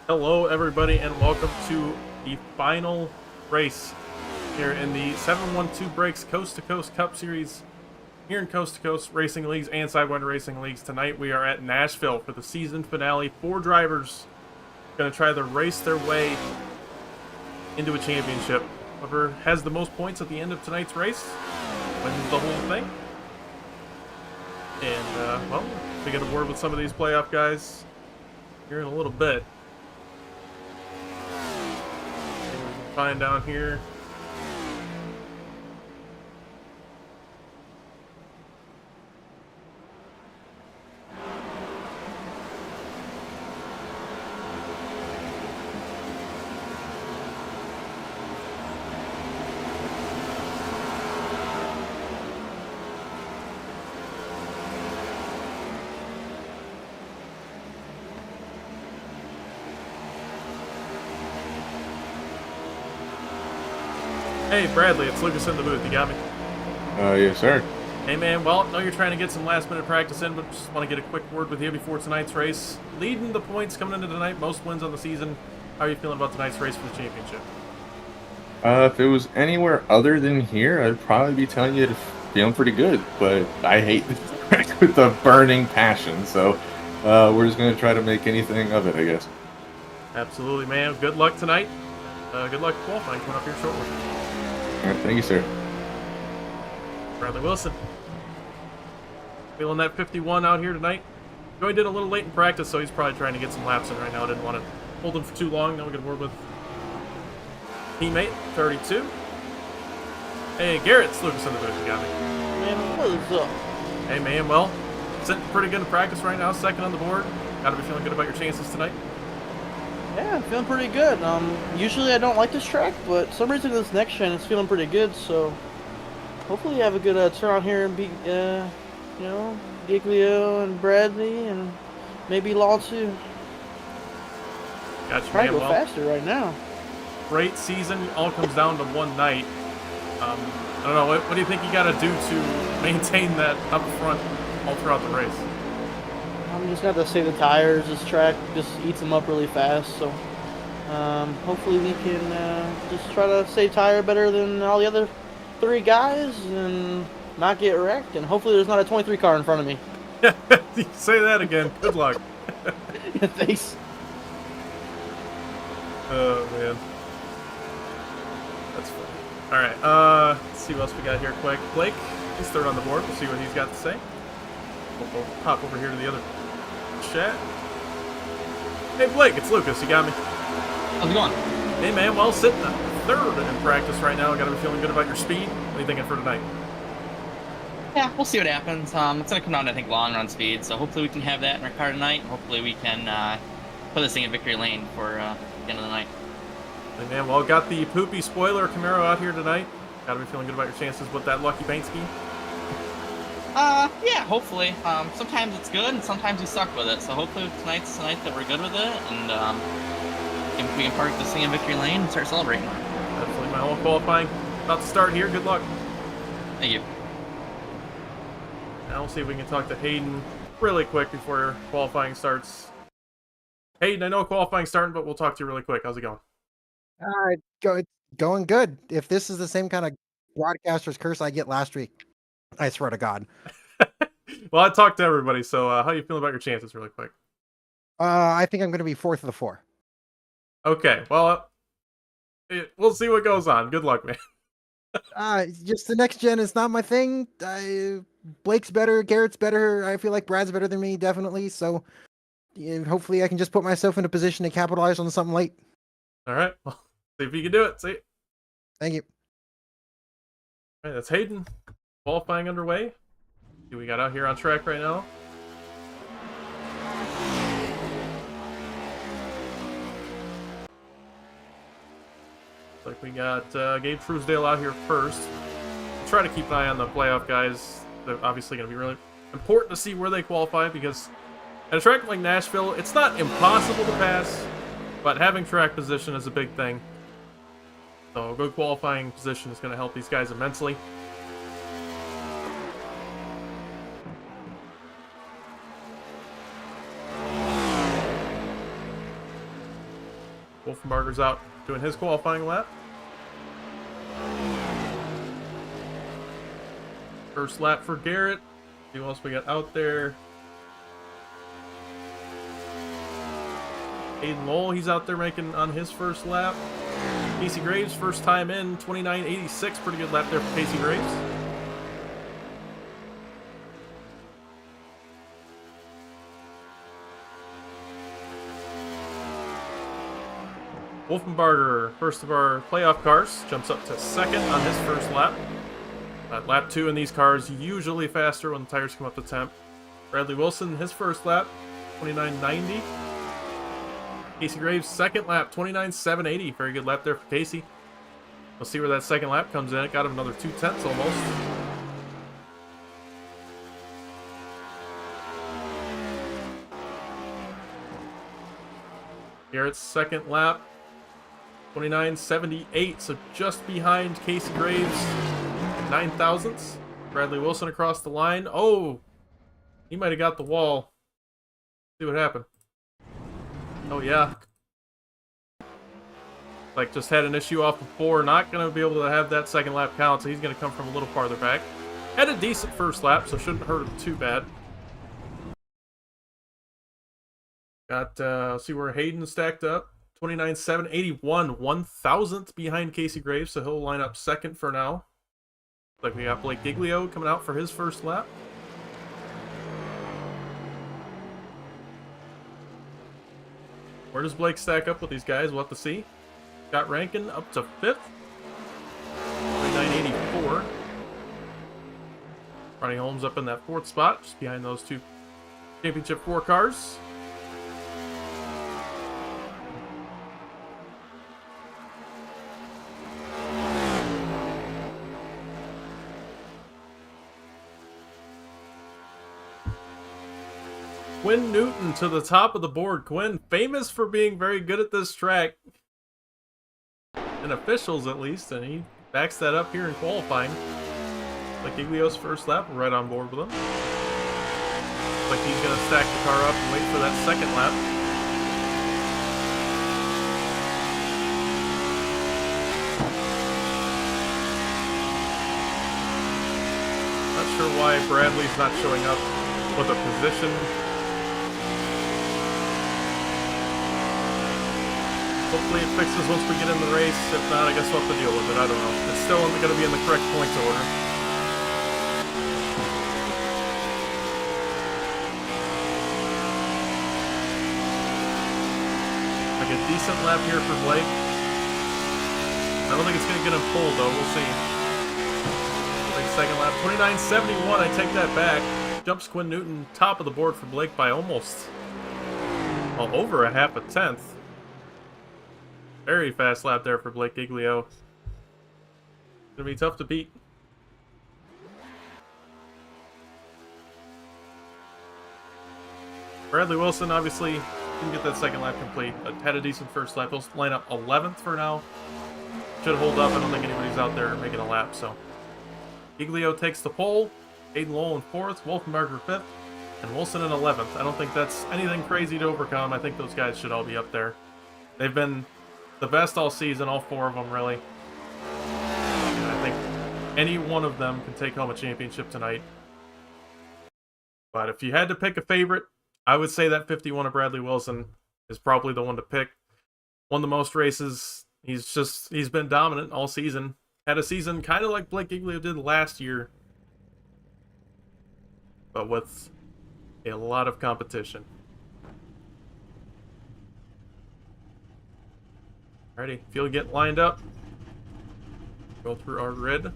Hello, everybody, and welcome to the final race here in the 712Breaks Coast to Coast Cup Series here in Coast to Coast Racing Leagues and Sidewinder Racing Leagues. Tonight we are at Nashville for the season finale. 4 drivers going to try to race their way into a championship. Whoever has the most points at the end of tonight's race wins the whole thing. And, well, we get a word with some of these playoff guys here in a little bit. Find down here. Hey, Bradley, it's Lucas in the booth. You got me? Yes, sir. Hey, man. Well, I know you're trying to get some last-minute practice in, but just want to get a quick word with you before tonight's race. Leading the points coming into tonight, most wins on the season. How are you feeling about tonight's race for the championship? If it was anywhere other than here, I'd probably be telling you to feeling pretty good, but I hate this track with a burning passion, so we're just going to try to make anything of it, I guess. Absolutely, man. Good luck tonight. Good luck qualifying coming up here shortly. All right, thank you, sir. Bradley Wilson. Feeling that 51 out here tonight. Joey did a little late in practice, so he's probably trying to get some laps in right now. I didn't want to hold him for too long. Now we're going to work with teammate 32. Hey, Garrett's Lucas in the booth. You got me. Man, what is up? Hey, man. Well, sitting pretty good in practice right now. Second on the board. Got to be feeling good about your chances tonight. Yeah, I'm feeling pretty good. Usually I don't like this track, but for some reason this next gen is feeling pretty good, so hopefully you have a good turn here and beat, Giglio and Bradley and maybe Law too. Got you, Trying man. to go Well, faster right now. great season. All comes down to one night. I don't know. What do you think you got to do to maintain that up front all throughout the race? I'm just gonna have to save the tires. This track just eats them up really fast, so hopefully we can just try to save tire better than all the other 3 guys and not get wrecked. And hopefully there's not a 23 car in front of me. Say that again. Good luck. Thanks. Oh, man. That's funny. All right. Let's see what else we got here quick. Blake, he's third on the board. We'll see what he's got to say. We'll hop over here to the other chat. Hey, Blake, it's Lucas. You got me? How's it going? Hey, man. Well, sitting third in practice right now. Got to be feeling good about your speed. What are you thinking for tonight? Yeah, we'll see what happens. It's going to come down to, I think, long run speed, so hopefully we can have that in our car tonight, and hopefully we can put this thing in victory lane for the end of the night. Hey, man. Well, got the poopy spoiler Camaro out here tonight. Got to be feeling good about your chances with that lucky paint scheme. Yeah, hopefully. Sometimes it's good, and sometimes we suck with it, so hopefully tonight's the night that we're good with it, and we can park this thing in victory lane and start celebrating. Absolutely. My whole qualifying about to start here. Good luck. Thank you. Now we'll see if we can talk to Hayden really quick before qualifying starts. Hayden, I know qualifying's starting, but we'll talk to you really quick. How's it going? It's going good. If this is the same kind of broadcaster's curse I get last week, I swear to God. Well, I talked to everybody, so how you feeling about your chances really quick? I think I'm going to be 4th of the 4. Okay, well, we'll see what goes on. Good luck, man. Just the next gen is not my thing. Blake's better, Garrett's better. I feel like Brad's better than me, definitely. So hopefully I can just put myself in a position to capitalize on something late. All right, well, see if you can do it. See. Thank you. All right, that's Hayden. Qualifying underway. Who we got out here on track right now? Looks like we got Gabe Truesdale out here first. We'll try to keep an eye on the playoff guys. They're obviously going to be really important to see where they qualify, because at a track like Nashville, it's not impossible to pass, but having track position is a big thing. So a good qualifying position is going to help these guys immensely. Wolfenbarger's out doing his qualifying lap. First lap for Garrett. See who else we got out there. Aiden Lowell, he's out there making on his first lap. Casey Graves, first time in, 29.86. Pretty good lap there for Casey Graves. Wolfenbarger, first of our playoff cars, jumps up to second on his first lap. Lap 2 in these cars, usually faster when the tires come up to temp. Bradley Wilson, his first lap, 29.90. Casey Graves, second lap, 29.780. Very good lap there for Casey. We'll see where that second lap comes in. It got him another 0.2 almost. Garrett's second lap, 29.78, so just behind Casey Graves, 9 thousandths. Bradley Wilson across the line. Oh, he might have got the wall. See what happened. Oh yeah. Like just had an issue off before. Not going to be able to have that second lap count, so he's going to come from a little farther back. Had a decent first lap, so shouldn't hurt him too bad. Got, see where Hayden stacked up. 29.781, 1,000th behind Casey Graves, so he'll line up second for now. Like we got Blake Giglio coming out for his first lap. Where does Blake stack up with these guys? We'll have to see. Got Rankin up to 5th. 29.84. Ronnie Holmes up in that 4th spot, just behind those two Championship 4 cars. Quinn Newton to the top of the board. Quinn, famous for being very good at this track. In officials, at least, and he backs that up here in qualifying. Like Giglio's first lap, we're right on board with him. Like he's going to stack the car up and wait for that second lap. Not sure why Bradley's not showing up with a position. Hopefully it fixes once we get in the race. If not, I guess we'll have to deal with it. I don't know. It's still only going to be in the correct points order. Like a decent lap here for Blake. I don't think it's going to get him pulled, though. We'll see. Big second lap. 29.71. I take that back. Jumps Quinn Newton top of the board for Blake by almost, well, over a half a tenth. Very fast lap there for Blake Giglio. It's going to be tough to beat. Bradley Wilson obviously didn't get that second lap complete, but had a decent first lap. He'll line up 11th for now. Should hold up. I don't think anybody's out there making a lap, so. Giglio takes the pole. Aiden Lowell in 4th. Wolfenbarger 5th. And Wilson in 11th. I don't think that's anything crazy to overcome. I think those guys should all be up there. They've been the best all season, all 4 of them, really. And I think any one of them can take home a championship tonight. But if you had to pick a favorite, I would say that 51 of Bradley Wilson is probably the one to pick. Won the most races. He's been dominant all season. Had a season kind of like Blake Giglio did last year, but with a lot of competition. Alrighty, if you'll get lined up, go through our grid.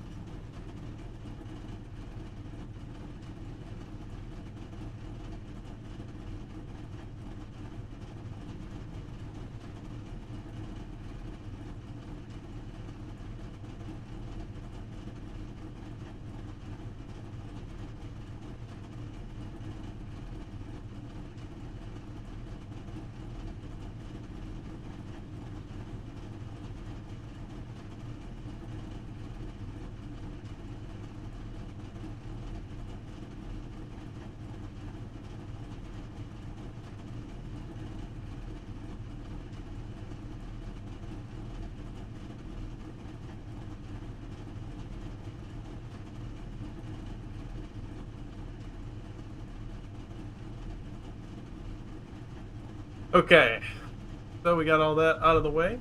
Okay, so we got all that out of the way.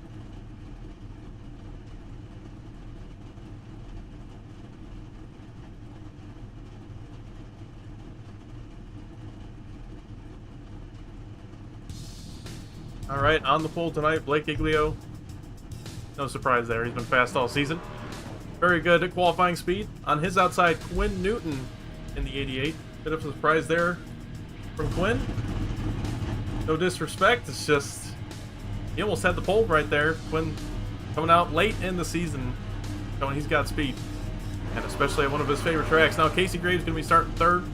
All right, on the pole tonight, Blake Iglio. No surprise there. He's been fast all season. Very good at qualifying speed. On his outside, Quinn Newton in the 88. Bit of a surprise there from Quinn. No disrespect. It's just he almost had the pole right there. Quinn coming out late in the season, showing he's got speed, and especially at one of his favorite tracks. Now Casey Graves going to be starting third.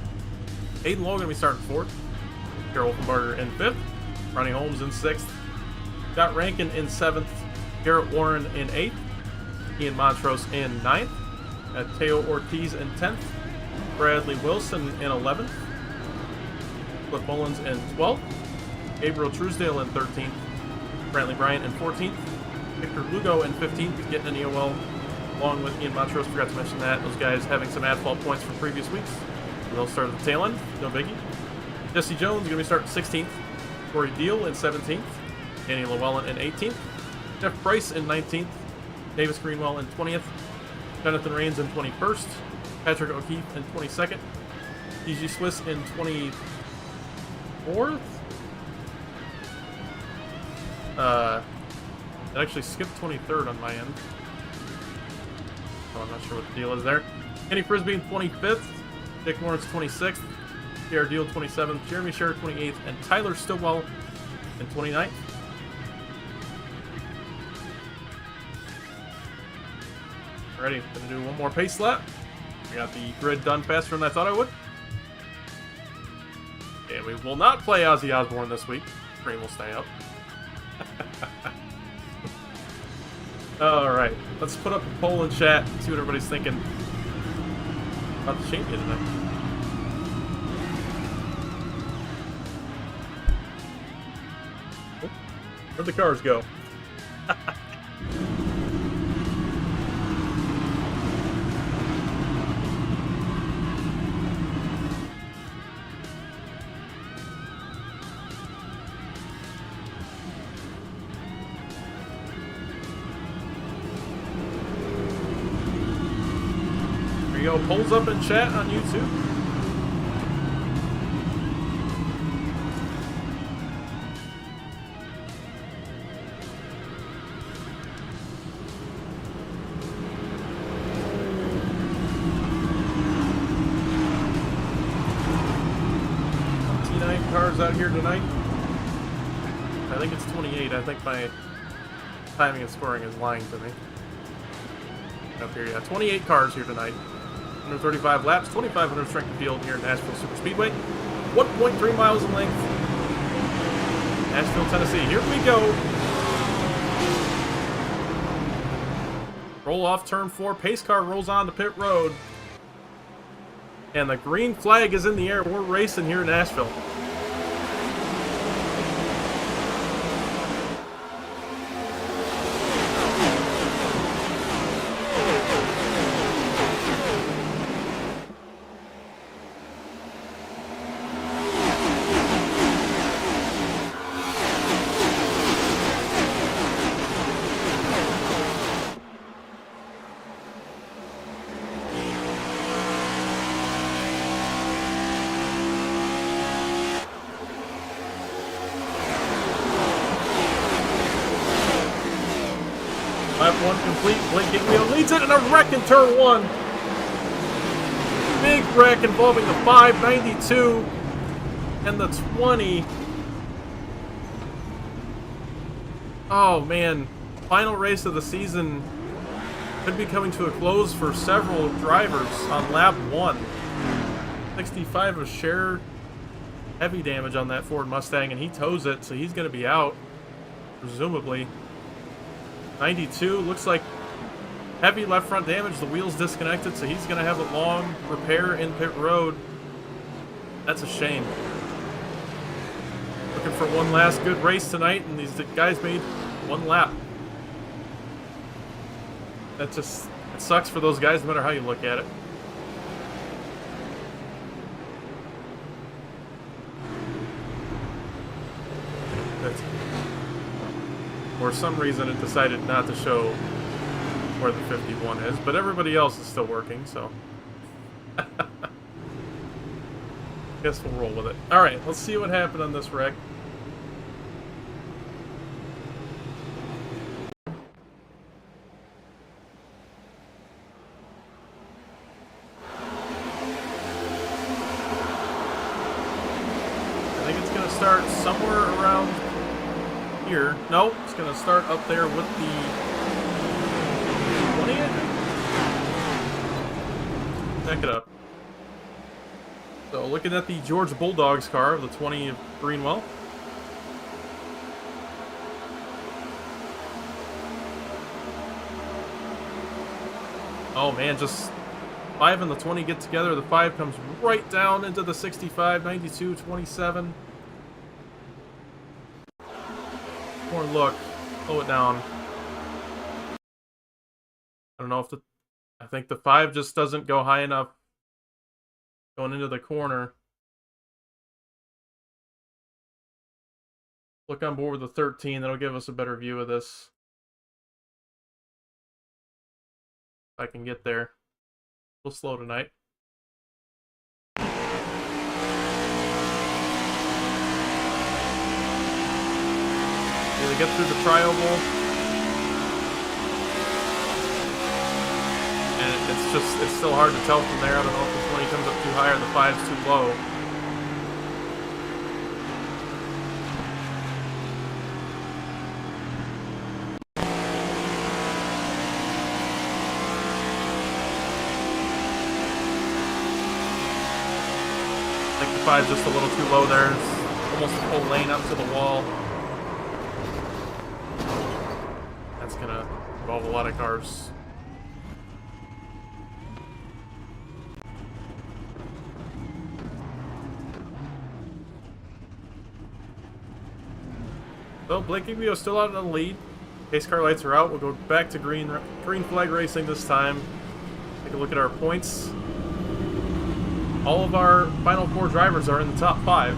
Aiden Lowe going to be starting fourth. Carol Wolfenbarger in fifth. Ronnie Holmes in sixth. Scott Rankin in seventh. Garrett Warren in eighth. Ian Montrose in ninth. Teo Ortiz in 10th. Bradley Wilson in 11th. Cliff Mullins in 12th. Gabriel Truesdale in 13th. Brantley Bryant in 14th. Victor Lugo in 15th, getting an EOL along with Ian Montrose. Forgot to mention that. Those guys having some at-fault points from previous weeks. They'll start at the tail end. No biggie. Jesse Jones going to be starting 16th. Corey Deal in 17th. Danny Llewellyn in 18th. Jeff Price in 19th. Davis Greenwell in 20th. Jonathan Rains in 21st. Patrick O'Keefe in 22nd. DG Swiss in 24th. It actually skipped 23rd on my end. So I'm not sure what the deal is there. Kenny Frisbee in 25th. Dick Lawrence 26th. Pierre Deal 27th. Jeremy Sherr 28th. And Tyler Stillwell in 29th. Ready, gonna do one more pace lap. I got the grid done faster than I thought I would. And we will not play Ozzy Osbourne this week. Screen will stay up. Alright, let's put up a poll in chat, see what everybody's thinking about the champion tonight. Oh, where'd the cars go? Polls up in chat on YouTube. T9 cars out here tonight. I think it's 28. I think my timing and scoring is lying to me. Up here, yeah, 28 cars here tonight. 135 laps, 2,500 strength of field here at Nashville Super Speedway. 1.3 miles in length. Nashville, Tennessee. Here we go. Roll off turn 4. Pace car rolls on to pit road. And the green flag is in the air. We're racing here in Nashville. Lap 1 complete. Blake Iglio leads it in a wreck in turn 1. Big wreck involving the 592 and the 20. Oh man, final race of the season could be coming to a close for several drivers on lap 1. 65 of Sherr, heavy damage on that Ford Mustang, and he tows it, so he's going to be out, presumably. 92 looks like heavy left front damage. The wheel's disconnected, so he's going to have a long repair in pit road. That's a shame. Looking for one last good race tonight, and these guys made one lap. That just, it sucks for those guys no matter how you look at it. it. For some reason, it decided not to show where the 51 is, but everybody else is still working, so... Guess we'll roll with it. Alright, let's see what happened on this wreck. I think it's gonna start somewhere around here. No, it's gonna start up there with the 20, I think? Back it up. So, looking at the George Bulldogs car of the 20 of Greenwell. Oh man, just 5 and the 20 get together. The 5 comes right down into the 65, 92, 27. More look. Slow it down. I don't know if I think the 5 just doesn't go high enough going into the corner. Look on board with the 13. That'll give us a better view of this. If I can get there. A little slow tonight. They get through the tri-oval. And it's still hard to tell from there. I don't know if the 20 comes up too high or the 5's too low. I think the 5's just a little too low there. It's almost a full lane up to the wall. That's gonna involve a lot of cars. So Blake Giglio's still out in the lead. Pace car lights are out. We'll go back to green flag racing this time. Take a look at our points. All of our final 4 drivers are in the top 5.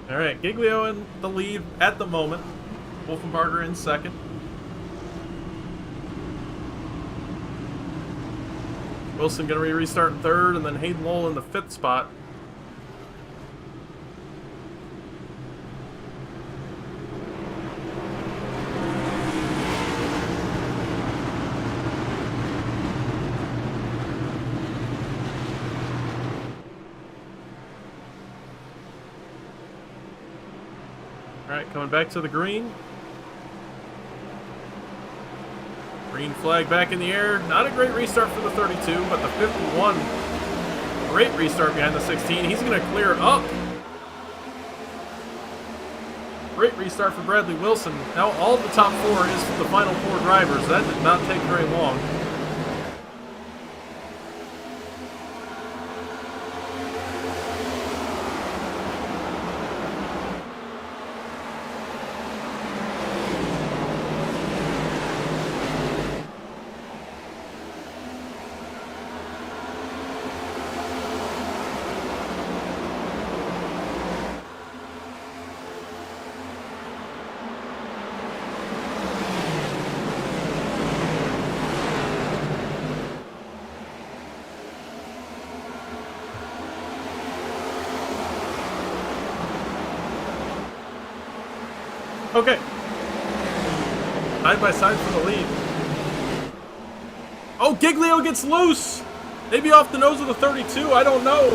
Alright, Giglio in the lead at the moment. Wolfenbarger in second. Wilson going to restart in third, and then Hayden Lowell in the 5th spot. Alright, coming back to the green. Green flag back in the air. Not a great restart for the 32, but the 51, great restart behind the 16. He's going to clear up. Great restart for Bradley Wilson. Now all the top 4 is for the final 4 drivers. That did not take very long. Okay. Side by side for the lead. Oh, Giglio gets loose! Maybe off the nose of the 32, I don't know.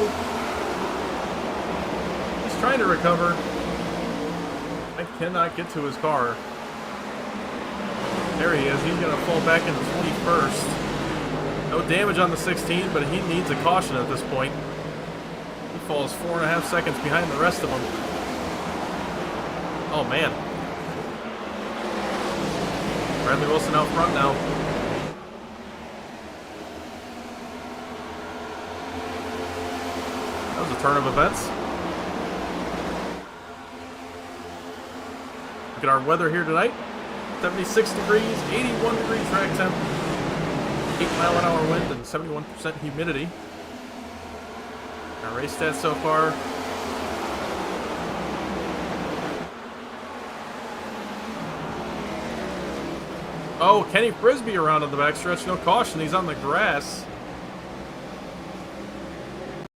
He's trying to recover. I cannot get to his car. There he is. He's going to fall back into 21st. No damage on the 16, but he needs a caution at this point. He falls 4.5 seconds behind the rest of them. Oh, man. Bradley Wilson out front now. That was a turn of events. Look at our weather here tonight. 76 degrees, 81 degree track temp, 8-mile-an-hour wind, and 71% humidity. Our race stats so far. Oh, Kenny Frisbee around on the backstretch. No caution. He's on the grass.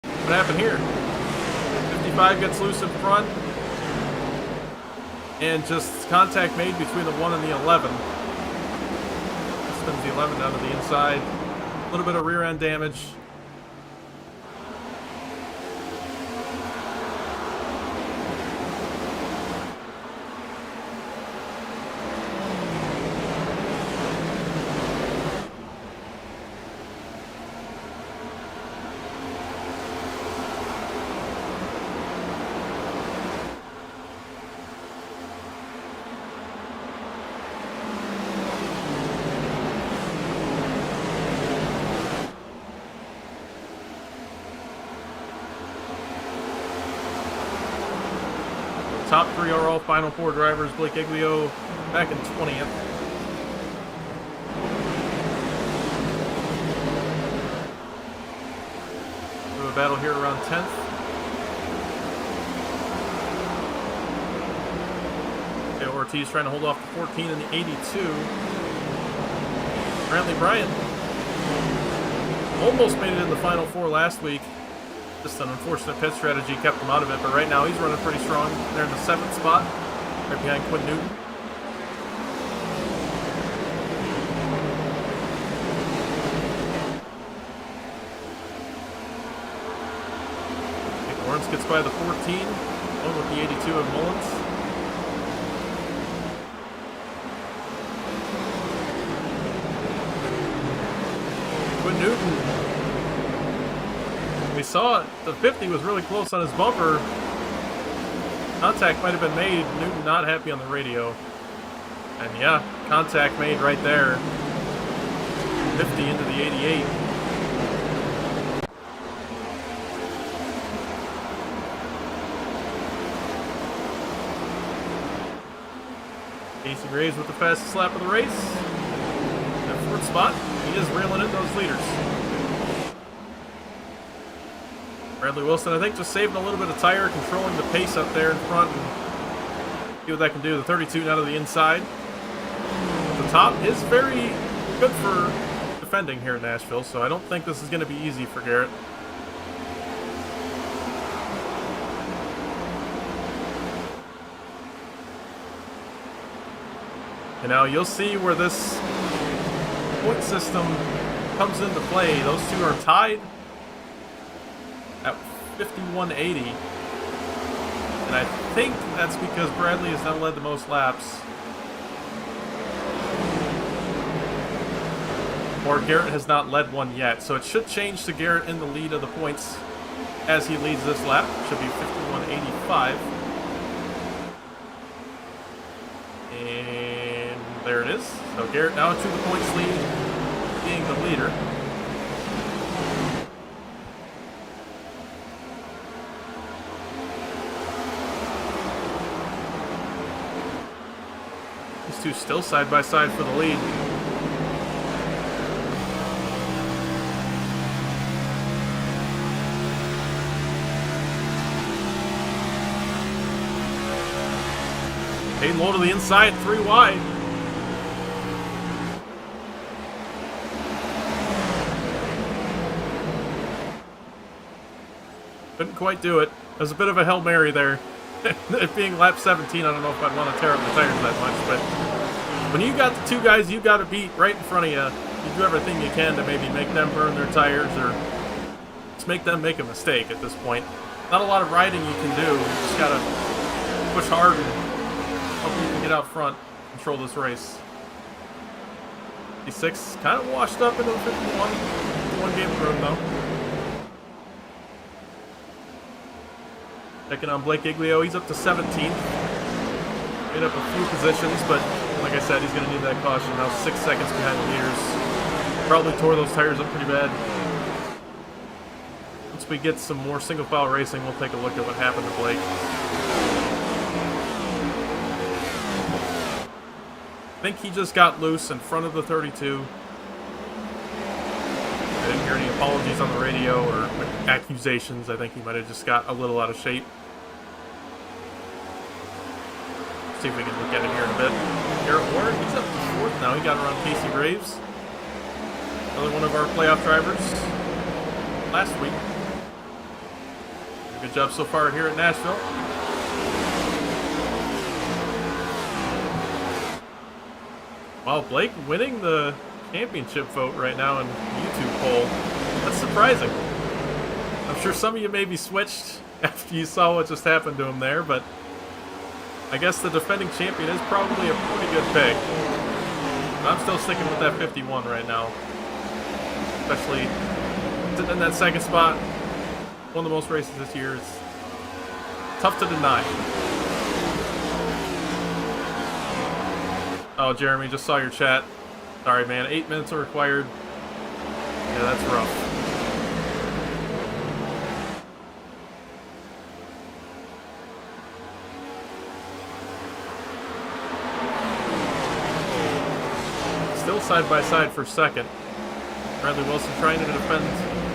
What happened here? 55 gets loose in front. And just contact made between the 1 and the 11. Spins the 11 down to the inside. A little bit of rear end damage. Top 3 are all Final 4 drivers. Blake Iglio back in 20th. We have a battle here around 10th. Okay, Ortiz trying to hold off the 14 and the 82. Brantley Bryant almost made it in the Final 4 last week. Just an unfortunate pit strategy kept him out of it, but right now he's running pretty strong. They're in the 7th spot, right behind Quinn Newton. Okay, Lawrence gets by the 14, along with the 82 of Mullins. Quinn Newton. We saw it. The 50 was really close on his bumper. Contact might have been made. Newton not happy on the radio. And yeah, contact made right there. 50 into the 88. Casey Graves with the fastest lap of the race. That 4th spot. He is reeling in those leaders. Bradley Wilson, I think, just saving a little bit of tire, controlling the pace up there in front, and see what that can do. The 32 now to the inside. The top is very good for defending here in Nashville, so I don't think this is going to be easy for Garrett. And now you'll see where this point system comes into play. Those two are tied at 51.80, and I think that's because Bradley has now led the most laps, or Garrett has not led one yet, so it should change to Garrett in the lead of the points as he leads this lap. Should be 51.85, and there it is. So Garrett now to the points lead, being the leader. Two still side by side for the lead. Hayden low to the inside, 3 wide. Couldn't quite do it. There's a bit of a Hail Mary there. It being lap 17, I don't know if I'd want to tear up the tires that much, but when you got the 2 guys you got to beat right in front of you, you do everything you can to maybe make them burn their tires or just make them make a mistake at this point. Not a lot of riding you can do. You just got to push hard and hope you can get out front, control this race. 56 kind of washed up into the 51. 51 gave him room though. Checking on Blake Iglio, he's up to 17th. Made up a few positions, but like I said, he's going to need that caution. Now 6 seconds behind the leaders. Probably tore those tires up pretty bad. Once we get some more single file racing, we'll take a look at what happened to Blake. think he just got loose in front of the 32. I didn't hear any apologies on the radio or accusations. I think he might have just got a little out of shape. See if we can look at it here in a bit. Garrett Warren, he's up to 4th now. He got around Casey Graves. Another one of our playoff drivers last week. Good job so far here at Nashville. Wow, Blake winning the championship vote right now in the YouTube poll. That's surprising. I'm sure some of you maybe switched after you saw what just happened to him there, but I guess the defending champion is probably a pretty good pick. I'm still sticking with that 51 right now. Especially sitting in that second spot. One of the most races this year. It's tough to deny. Oh, Jeremy, just saw your chat. Sorry, man. 8 minutes are required. Yeah, that's rough. Still side by side for second. Bradley Wilson trying to defend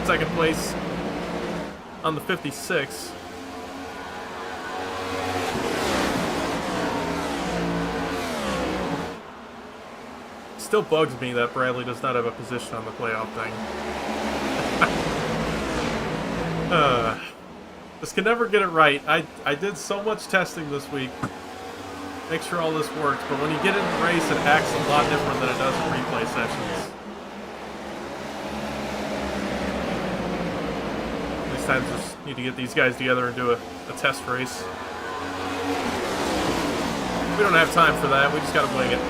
second place on the 56. Still bugs me that Bradley does not have a position on the playoff thing. Just can never get it right. I did so much testing this week. Make sure all this works, but when you get in the race, it acts a lot different than it does in replay sessions. These times just need to get these guys together and do a test race. We don't have time for that. We just gotta wing it.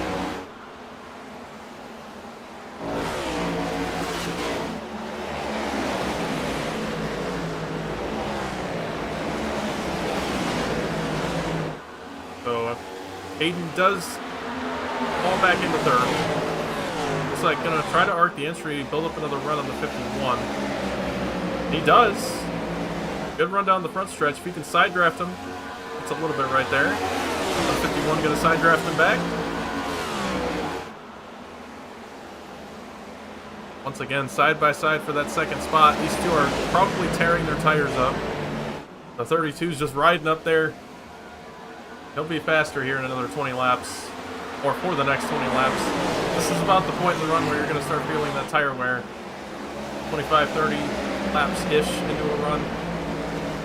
Hayden does fall back into 3rd. Looks like gonna try to arc the entry, build up another run on the 51. He does. Good run down the front stretch. If you can side draft him, it's a little bit right there. The 51 gonna side draft him back. Once again, side by side for that second spot. These two are probably tearing their tires up. The 32's just riding up there. He'll be faster here in another 20 laps, or for the next 20 laps. This is about the point in the run where you're going to start feeling that tire wear. 25, 30 laps-ish into a run.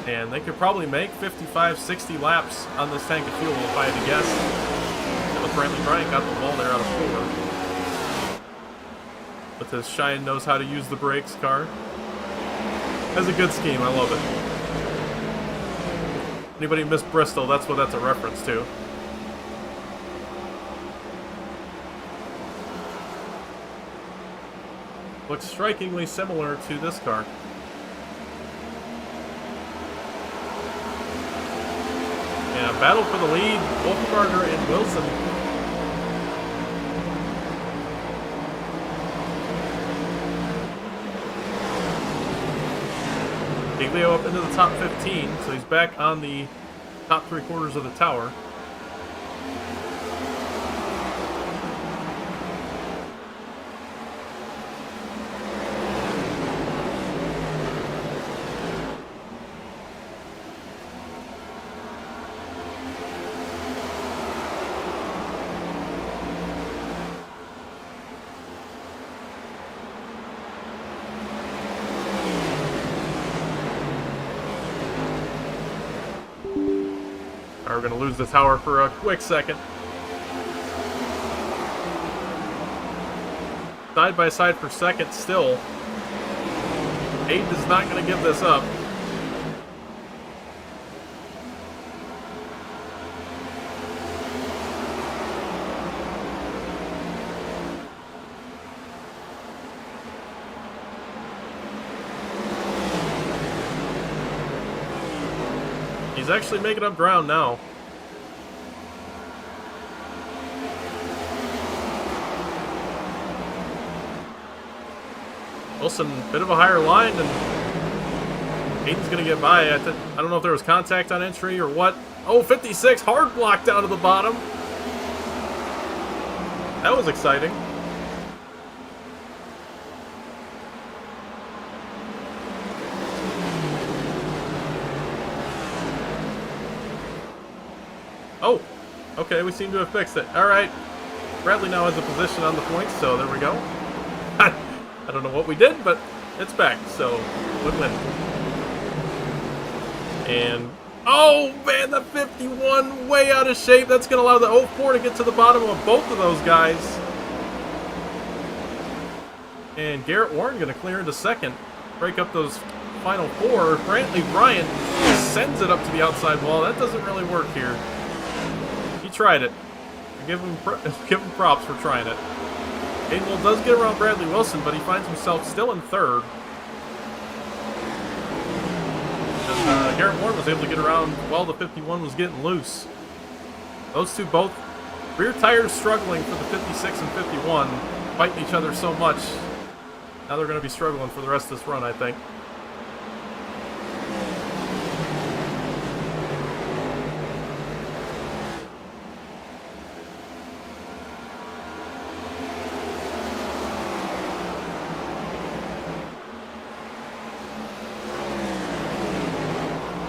And they could probably make 55, 60 laps on this tank of fuel if I had to guess. But Brantley Bryant got the ball there out of 4. With his Cheyenne knows how to use the brakes car. That's a good scheme, I love it. Anybody miss Bristol, that's what that's a reference to. Looks strikingly similar to this car. Yeah, battle for the lead, Wolfgartner and Wilson. Giglio up into the top 15, so he's back on the top 3/4 of the tower. We're going to lose the tower for a quick second. Side by side for second still. Hayden is not going to give this up. He's actually making up ground now. Wilson, bit of a higher line, and Hayden's going to get by. I don't know if there was contact on entry or what. Oh, 56, hard block down to the bottom. That was exciting. Oh, okay, we seem to have fixed it. All right. Bradley now has a position on the points, so there we go. I don't know what we did, but it's back, so win-win. And, oh man, the 51 way out of shape. That's going to allow the 04 to get to the bottom of both of those guys. And Garrett Warren going to clear into second. Break up those final four. Brantley Bryant sends it up to the outside wall. That doesn't really work here. He tried it. Give him props for trying it. Haydenwell does get around Bradley Wilson, but he finds himself still in third. And, Garrett Warren was able to get around while the 51 was getting loose. Those two both rear tires struggling for the 56 and 51, fighting each other so much. Now they're going to be struggling for the rest of this run, I think.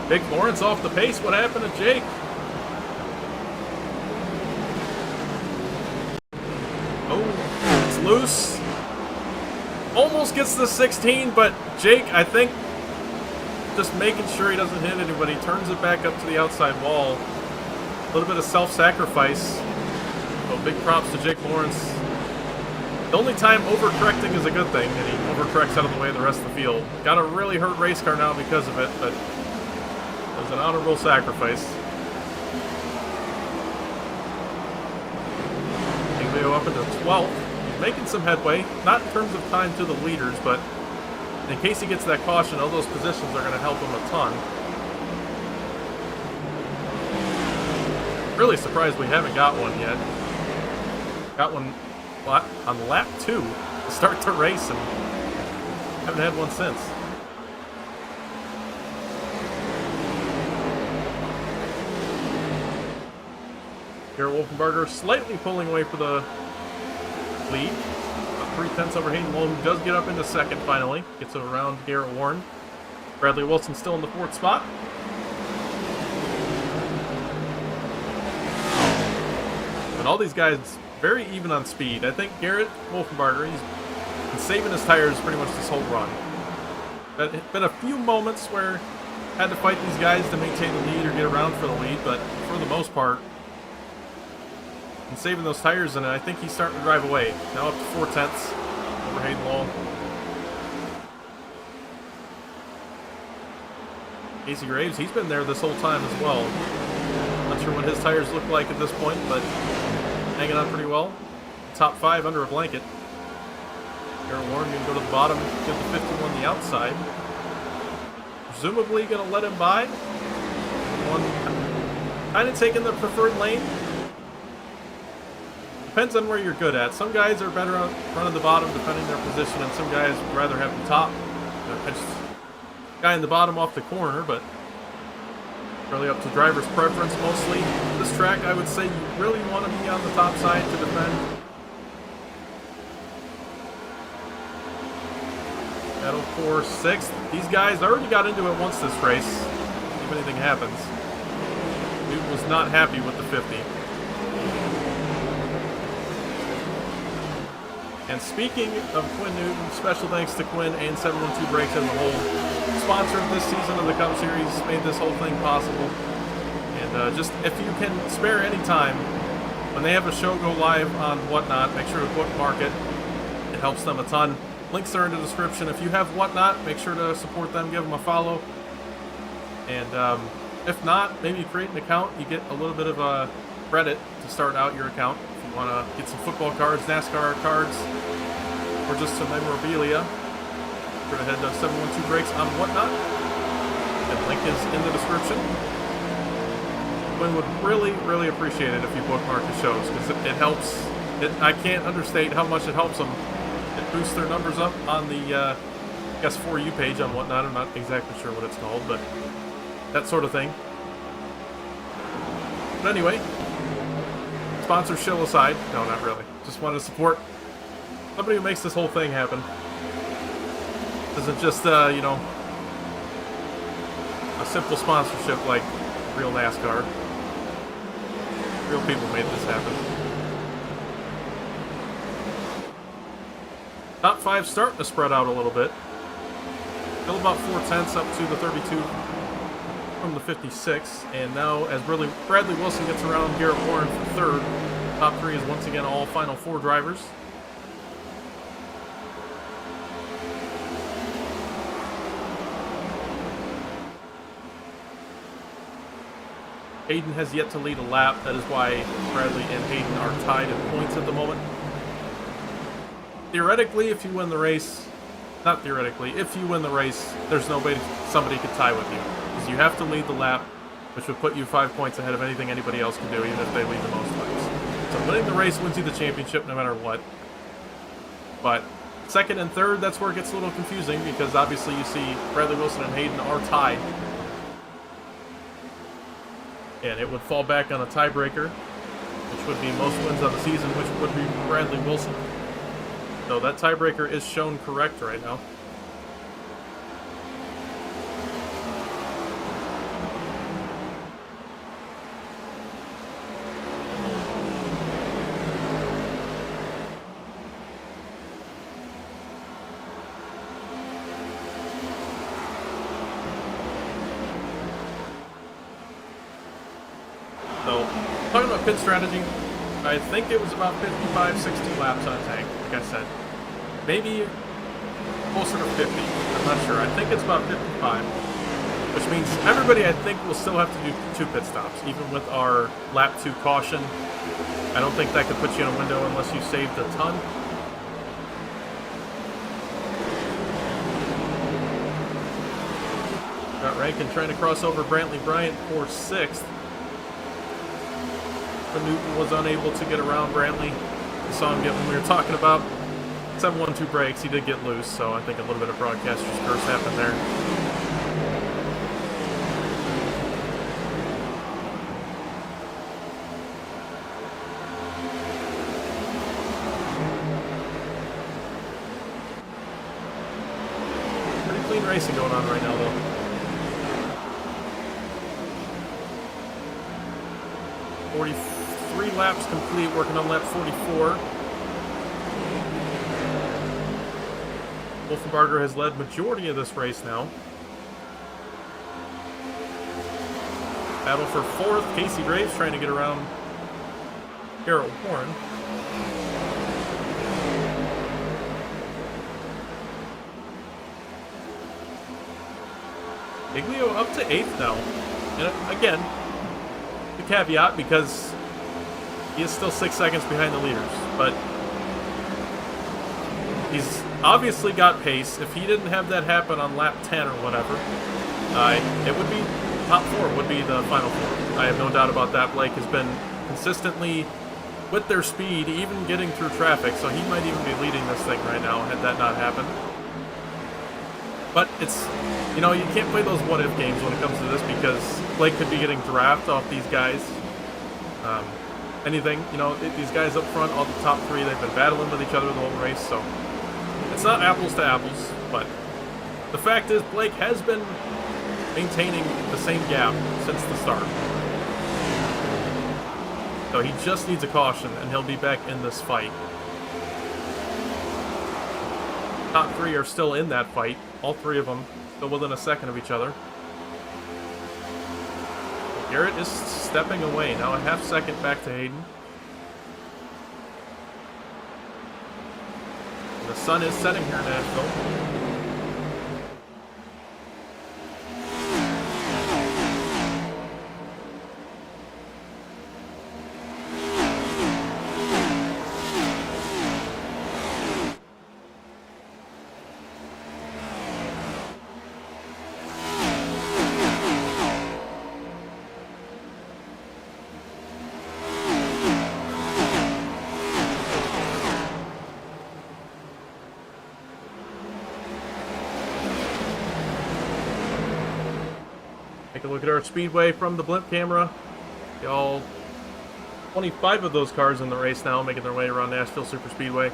Jake Lawrence off the pace. What happened to Jake? Oh, it's loose. Almost gets the 16, but Jake, I think, just making sure he doesn't hit anybody, turns it back up to the outside wall. A little bit of self-sacrifice. So big props to Jake Lawrence. The only time overcorrecting is a good thing, and he overcorrects out of the way of the rest of the field. Got a really hurt race car now because of it, but it was an honorable sacrifice. Leo up into 12th. He's making some headway, not in terms of time to the leaders, but in case he gets that caution, all those positions are going to help him a ton. Really surprised we haven't got one yet. Got one on lap 2 to start the race, and haven't had one since. Garrett Wolfenbarger slightly pulling away for the lead. About 3/10 over Haydenwell, who does get up into second finally. Gets around Garrett Warren. Bradley Wilson still in the 4th spot. And all these guys very even on speed. I think Garrett Wolfenbarger, he's been saving his tires pretty much this whole run. But it's been a few moments where had to fight these guys to maintain the lead or get around for the lead, but for the most part, and saving those tires, and I think he's starting to drive away. Now up to 4/10 over Haydenwell. Casey Graves, he's been there this whole time as well. Not sure what his tires look like at this point, but hanging on pretty well. Top 5 under a blanket. Garrett Warren going to go to the bottom, get the 51 on the outside. Presumably going to let him by. One kind of taking the preferred lane. Depends on where you're good at. Some guys are better on running the bottom, defending their position, and some guys would rather have the top. Guy in the bottom off the corner, but really up to driver's preference mostly. This track, I would say you really want to be on the top side to defend. Battle for 6th. These guys already got into it once this race, if anything happens. Newton was not happy with the 50. And speaking of Quinn Newton, special thanks to Quinn and 712Breaks as a whole. Sponsor of this season of the Cup Series, made this whole thing possible. And just if you can spare any time, when they have a show go live on Whatnot, make sure to bookmark it. It helps them a ton. Links are in the description. If you have Whatnot, make sure to support them, give them a follow. And if not, maybe create an account. You get a little bit of a credit to start out your account. If you want to get some football cards, NASCAR cards, or just some memorabilia, be sure to head to 712Breaks on Whatnot. The link is in the description. Quinn would really, really appreciate it if you bookmark the shows, because it helps. I can't understate how much it helps them. It boosts their numbers up on the, I guess, For You page on Whatnot. I'm not exactly sure what it's called, but that sort of thing. But anyway, sponsorship aside, no, not really. Just want to support somebody who makes this whole thing happen. This isn't just, you know, a simple sponsorship like real NASCAR. Real people made this happen. Top 5 starting to spread out a little bit. Still about 4/10 up to the 32 from the 56. And now as Bradley Wilson gets around Garrett Warren for third, top 3 is once again all Final 4 drivers. Hayden has yet to lead a lap. That is why Bradley and Hayden are tied in points at the moment. Theoretically, if you win the race, not theoretically, if you win the race, there's no way somebody could tie with you. Because you have to lead the lap, which would put you 5 points ahead of anything anybody else can do, even if they lead the most laps. So winning the race wins you the championship no matter what. But second and third, that's where it gets a little confusing, because obviously you see Bradley Wilson and Hayden are tied. And it would fall back on a tiebreaker, which would be most wins on the season, which would be Bradley Wilson. So that tiebreaker is shown correct right now. So, talking about pit strategy, I think it was about 55, 60 laps on tank, like I said. Maybe closer to 50, I'm not sure. I think it's about 55, which means everybody, I think, will still have to do 2 pit stops, even with our lap 2 caution. I don't think that could put you in a window unless you saved a ton. Got Rankin trying to cross over Brantley Bryant for 6th. Newton was unable to get around Brantley. We saw him get when we were talking about 712Breaks. He did get loose, so I think a little bit of broadcaster's curse happened there. Pretty clean racing going on right now, though. 43 laps complete, working on lap 44. Wolfenbarger has led majority of this race now. Battle for 4th. Casey Graves trying to get around Garrett Warren. Iglio up to 8th now. And again, the caveat, because he is still 6 seconds behind the leaders, but he's obviously got pace. If he didn't have that happen on lap 10 or whatever, it would be top 4 would be the final 4. I have no doubt about that. Blake has been consistently with their speed, even getting through traffic, so he might even be leading this thing right now had that not happened. But it's, you know, you can't play those what-if games when it comes to this, because Blake could be getting draft off these guys. Anything, you know, these guys up front, all the top 3, they've been battling with each other the whole race, so it's not apples to apples, but the fact is Blake has been maintaining the same gap since the start. So he just needs a caution, and he'll be back in this fight. Top 3 are still in that fight, all 3 of them still within a second of each other. Garrett is stepping away, now a half second back to Hayden. The sun is setting here in Nashville. Take a look at our speedway from the blimp camera. Y'all 25 of those cars in the race now, making their way around Nashville Superspeedway.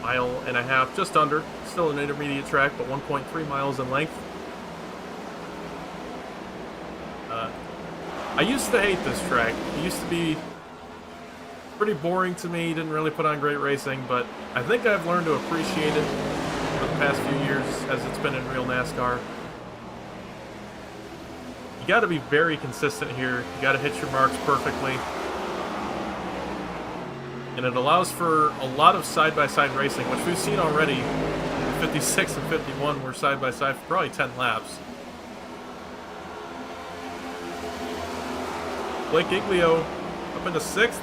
Mile and a half, just under. Still an intermediate track, but 1.3 miles in length. I used to hate this track. It used to be pretty boring to me, didn't really put on great racing, but I think I've learned to appreciate it for the past few years as it's been in real NASCAR. You got to be very consistent here. You got to hit your marks perfectly. And it allows for a lot of side-by-side racing, which we've seen already. 56 and 51 were side-by-side for probably 10 laps. Blake Giglio up into 6th.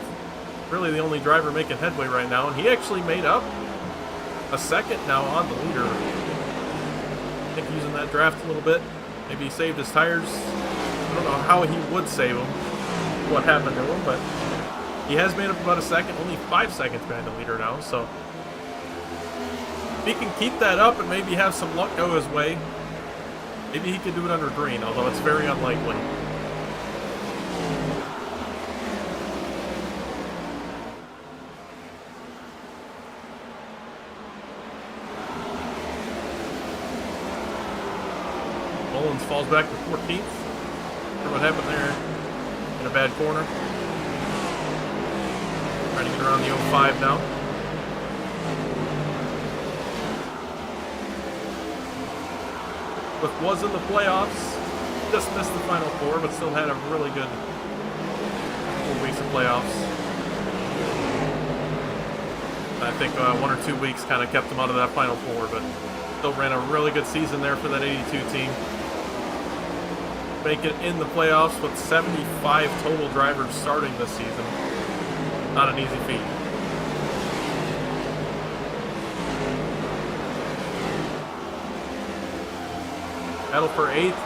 Really the only driver making headway right now, and he actually made up a second now on the leader. I think using that draft a little bit. Maybe he saved his tires. I don't know how he would save them, what happened to him, but he has made up about a second, only 5 seconds behind the leader now, so if he can keep that up and maybe have some luck go his way, maybe he could do it under green, although it's very unlikely. Mullins falls back to 14th. What happened there in a bad corner. Trying to get around the 05 now. But was in the playoffs. Just missed the final 4, but still had a really good 4 weeks of playoffs. I think 1 or 2 weeks kind of kept him out of that final 4, but still ran a really good season there for that 82 team. Make it in the playoffs with 75 total drivers starting this season. Not an easy feat. Battle for 8th.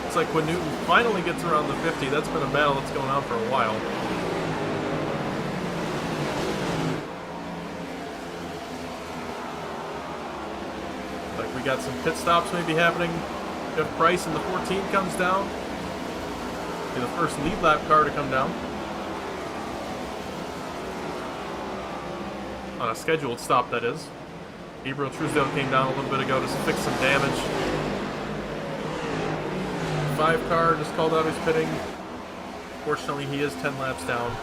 Looks like when Newton finally gets around the 50, that's been a battle that's going on for a while. Like we got some pit stops maybe happening. Jeff Price in the 14 comes down. Be the first lead lap car to come down. On a scheduled stop, that is. Gabriel Truesdale came down a little bit ago to fix some damage. 5 car just called out his pitting. Fortunately, he is 10 laps down,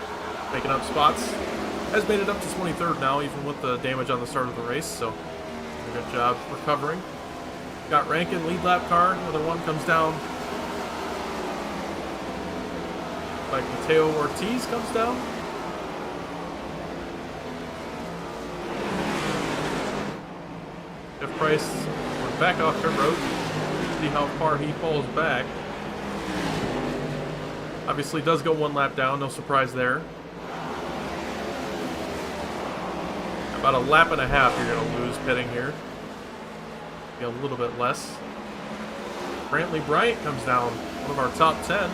making up spots. Has made it up to 23rd now, even with the damage on the start of the race, so a good job recovering. Got Rankin, lead lap car, another one comes down. Like Mateo Ortiz comes down. Jeff Price, we're back off pit road. See how far he falls back. Obviously does go 1 lap down, no surprise there. About a lap and a half you're going to lose pitting here. A little bit less. Brantley Bryant comes down, one of our top 10.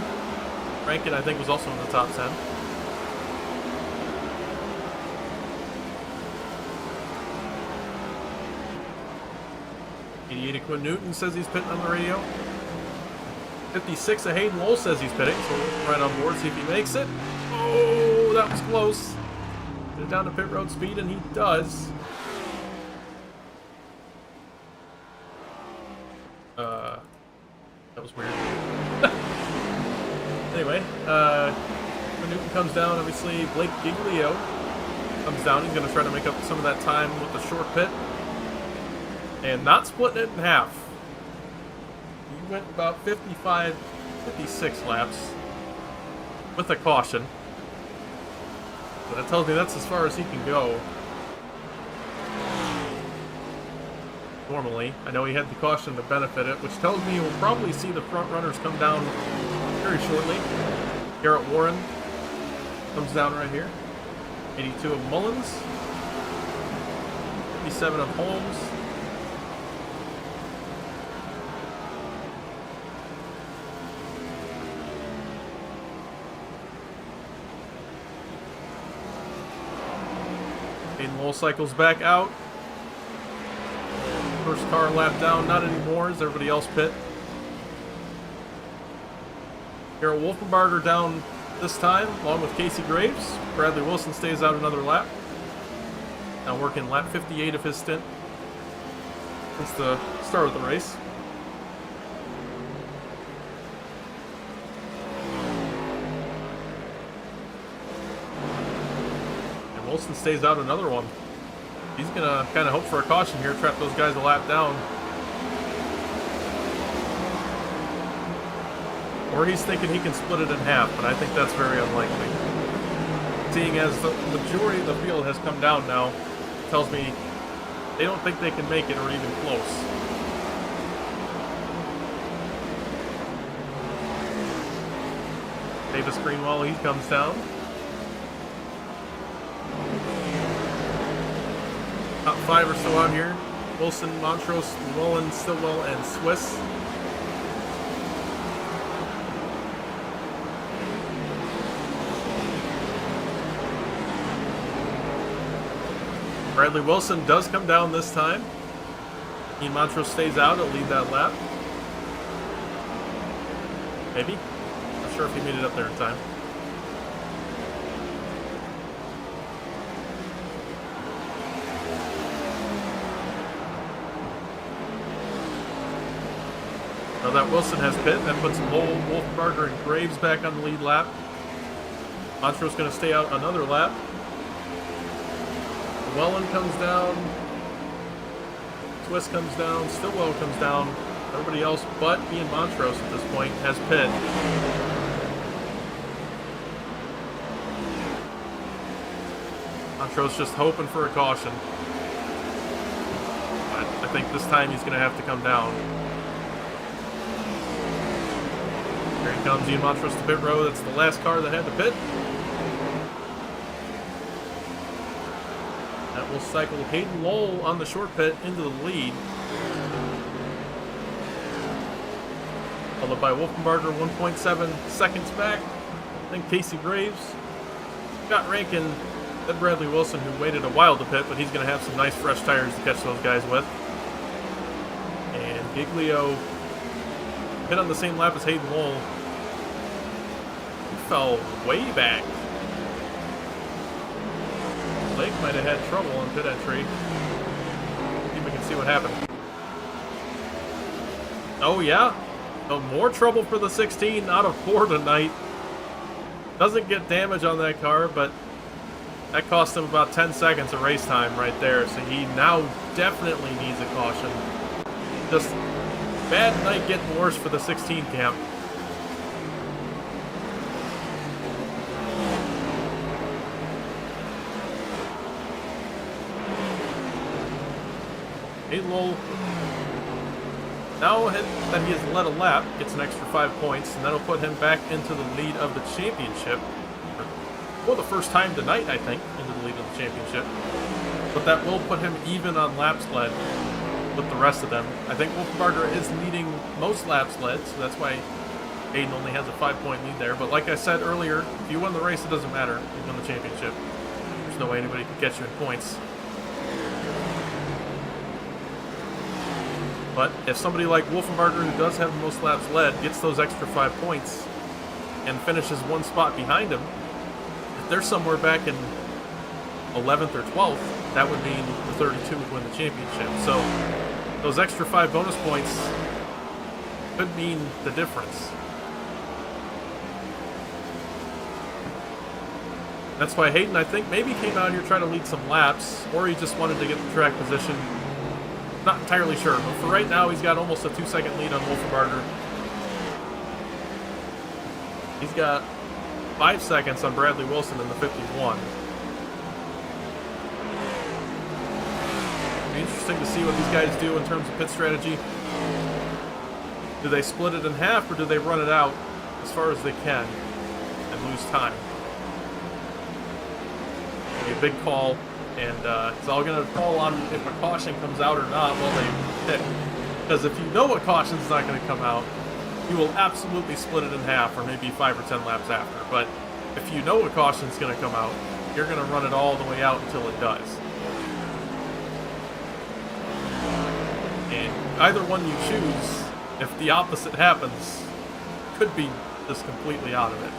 Rankin, I think, was also in the top 10. '88 Quinn Newton says he's pitting on the radio. 56 of Hayden Lowell says he's pitting, so we'll right on board, see if he makes it. Oh, that was close. Get it down to pit road speed, and he does. That was weird. Anyway, when Newton comes down, obviously Blake Giglio comes down. He's going to try to make up some of that time with the short pit. And not splitting it in half. He went about 55, 56 laps with a caution. So that tells me that's as far as he can go. Normally, I know he had the caution to benefit it, which tells me we'll probably see the front runners come down very shortly. Garrett Warren comes down right here. 82 of Mullins. 57 of Holmes. Hayden Lowell cycles back out. First car lap down, not anymore, as everybody else pit. Garrett Wolfenbarger down this time, along with Casey Graves. Bradley Wilson stays out another lap. Now working lap 58 of his stint since the start of the race. And Wilson stays out another one. He's gonna kind of hope for a caution here, trap those guys a lap down. Or he's thinking he can split it in half, but I think that's very unlikely. Seeing as the majority of the field has come down now, tells me they don't think they can make it or even close. Davis Greenwell, he comes down. Top 5 are still out here. Wilson, Montrose, Llewellyn, Stillwell, and Swiss. Bradley Wilson does come down this time. Ian Montrose stays out. He'll lead that lap. Maybe. Not sure if he made it up there in time. Now that Wilson has pit, that puts Lowell, Wolfbarger, and Graves back on the lead lap. Montrose going to stay out another lap. Llewellyn comes down. Swiss comes down. Stillwell comes down. Everybody else but Ian Montrose at this point has pit. Montrose just hoping for a caution. But I think this time he's going to have to come down. Here he comes, Ian Montrose to pit road. That's the last car that had to pit. That will cycle Hayden Lowell on the short pit into the lead. Followed by Wolfenbarger 1.7 seconds back. Then Casey Graves. Scott Rankin, then Bradley Wilson, who waited a while to pit, but he's going to have some nice fresh tires to catch those guys with. And Giglio hit on the same lap as Hayden Lowell. He fell way back. Blake might have had trouble on pit entry. See if we can see what happened. Oh yeah, no more trouble for the 16 out of 4 tonight. Doesn't get damage on that car, but that cost him about 10 seconds of race time right there. So he now definitely needs a caution. Just bad night getting worse for the 16 camp. Hayden Lowell, now that he has led a lap, gets an extra 5 points, and that'll put him back into the lead of the championship. For the first time tonight, I think, into the lead of the championship. But that will put him even on laps led with the rest of them. I think Wolfenbarger is leading most laps led, so that's why Hayden only has a 5-point lead there. But like I said earlier, if you win the race, it doesn't matter. You win the championship. There's no way anybody can catch you in points. But if somebody like Wolfenbarger, who does have the most laps led, gets those extra 5 points and finishes one spot behind him, if they're somewhere back in 11th or 12th, that would mean the 32 would win the championship. So those extra 5 bonus points could mean the difference. That's why Hayden, I think, maybe came out here trying to lead some laps, or he just wanted to get the track position. Not entirely sure, but for right now, he's got almost a 2-second lead on Wolfenbarger. He's got 5 seconds on Bradley Wilson in the 51. It'll be interesting to see what these guys do in terms of pit strategy. Do they split it in half, or do they run it out as far as they can and lose time? It'll be a big call. And it's all going to fall on if a caution comes out or not while they pit. Because if you know a caution's not going to come out, you will absolutely split it in half, or maybe 5 or 10 laps after. But if you know a caution's going to come out, you're going to run it all the way out until it does. And either one you choose, if the opposite happens, could be just completely out of it.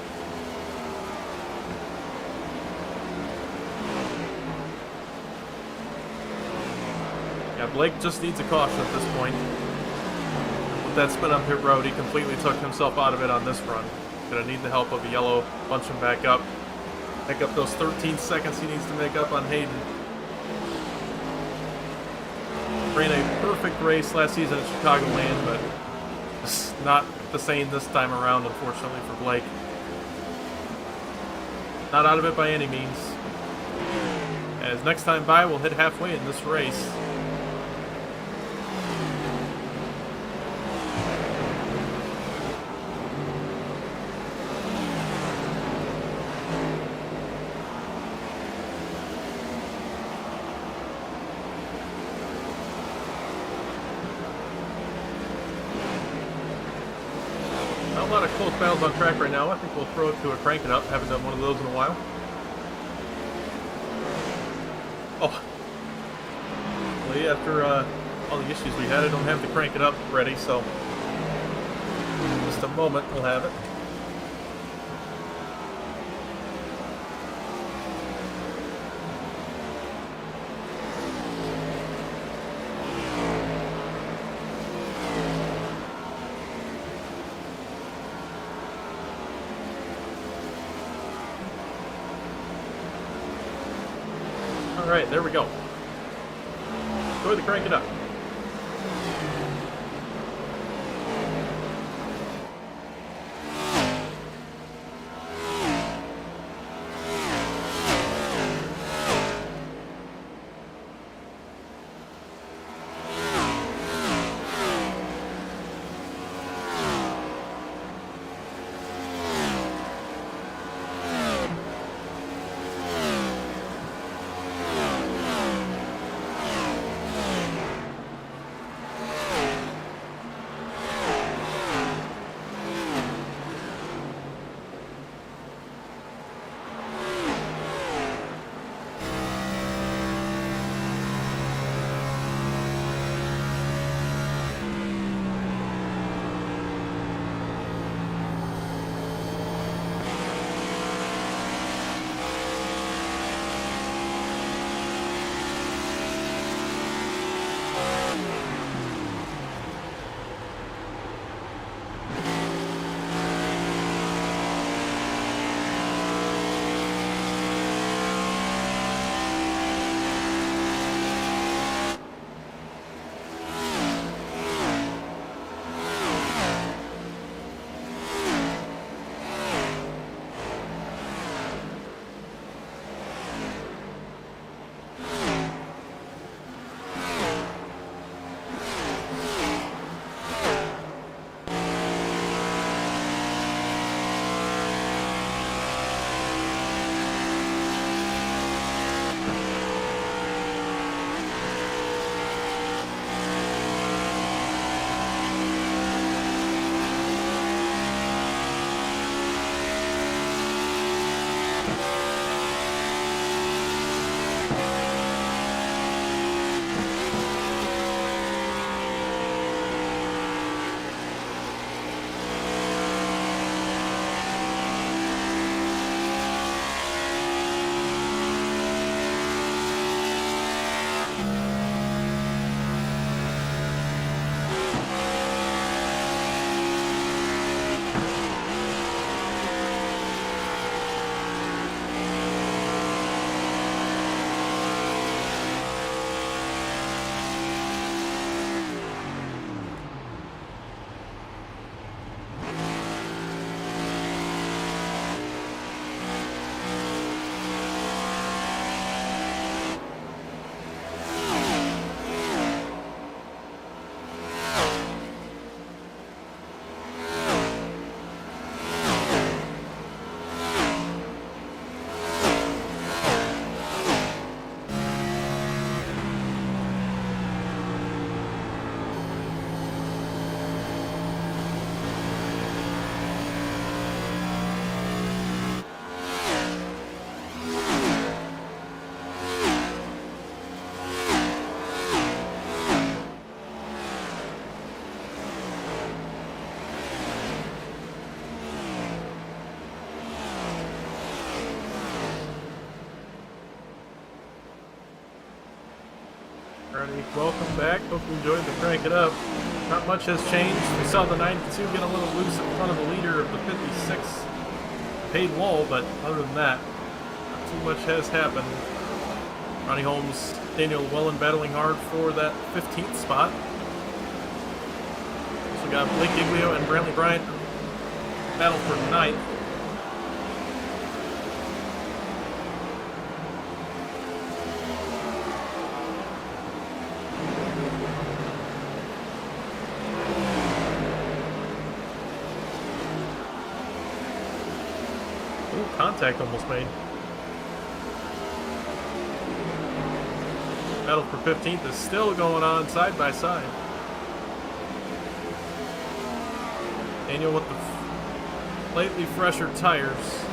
Blake just needs a caution at this point. With that spin up pit road, he completely took himself out of it on this run. Gonna need the help of a yellow, bunch him back up. Make up those 13 seconds he needs to make up on Hayden. Ran a perfect race last season at Chicagoland, but it's not the same this time around, unfortunately, for Blake. Not out of it by any means. As next time by, we'll hit halfway in this race. Not a lot of close battles on track right now. I think we'll throw it to a crank it up. Haven't done one of those in a while. Oh. Well, after all the issues we had, I don't have to crank it up ready, so in just a moment we'll have it. All right, there we go. Go ahead and crank it up. welcome back. Hope you enjoyed the Crank It Up. Not much has changed. We saw the 92 get a little loose in front of the leader of the 56 paid wall, but other than that, not too much has happened. Ronnie Holmes, Daniel Llewellyn battling hard for that 15th spot. Also got Blake Giglio and Brantley Bryant battle for 9th. Contact almost made. Battle for 15th is still going on side by side. Daniel with the slightly fresher tires,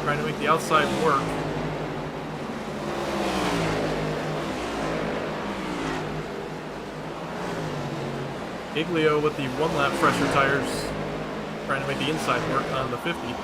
trying to make the outside work. Giglio with the 1 lap fresher tires, trying to make the inside work on the 50.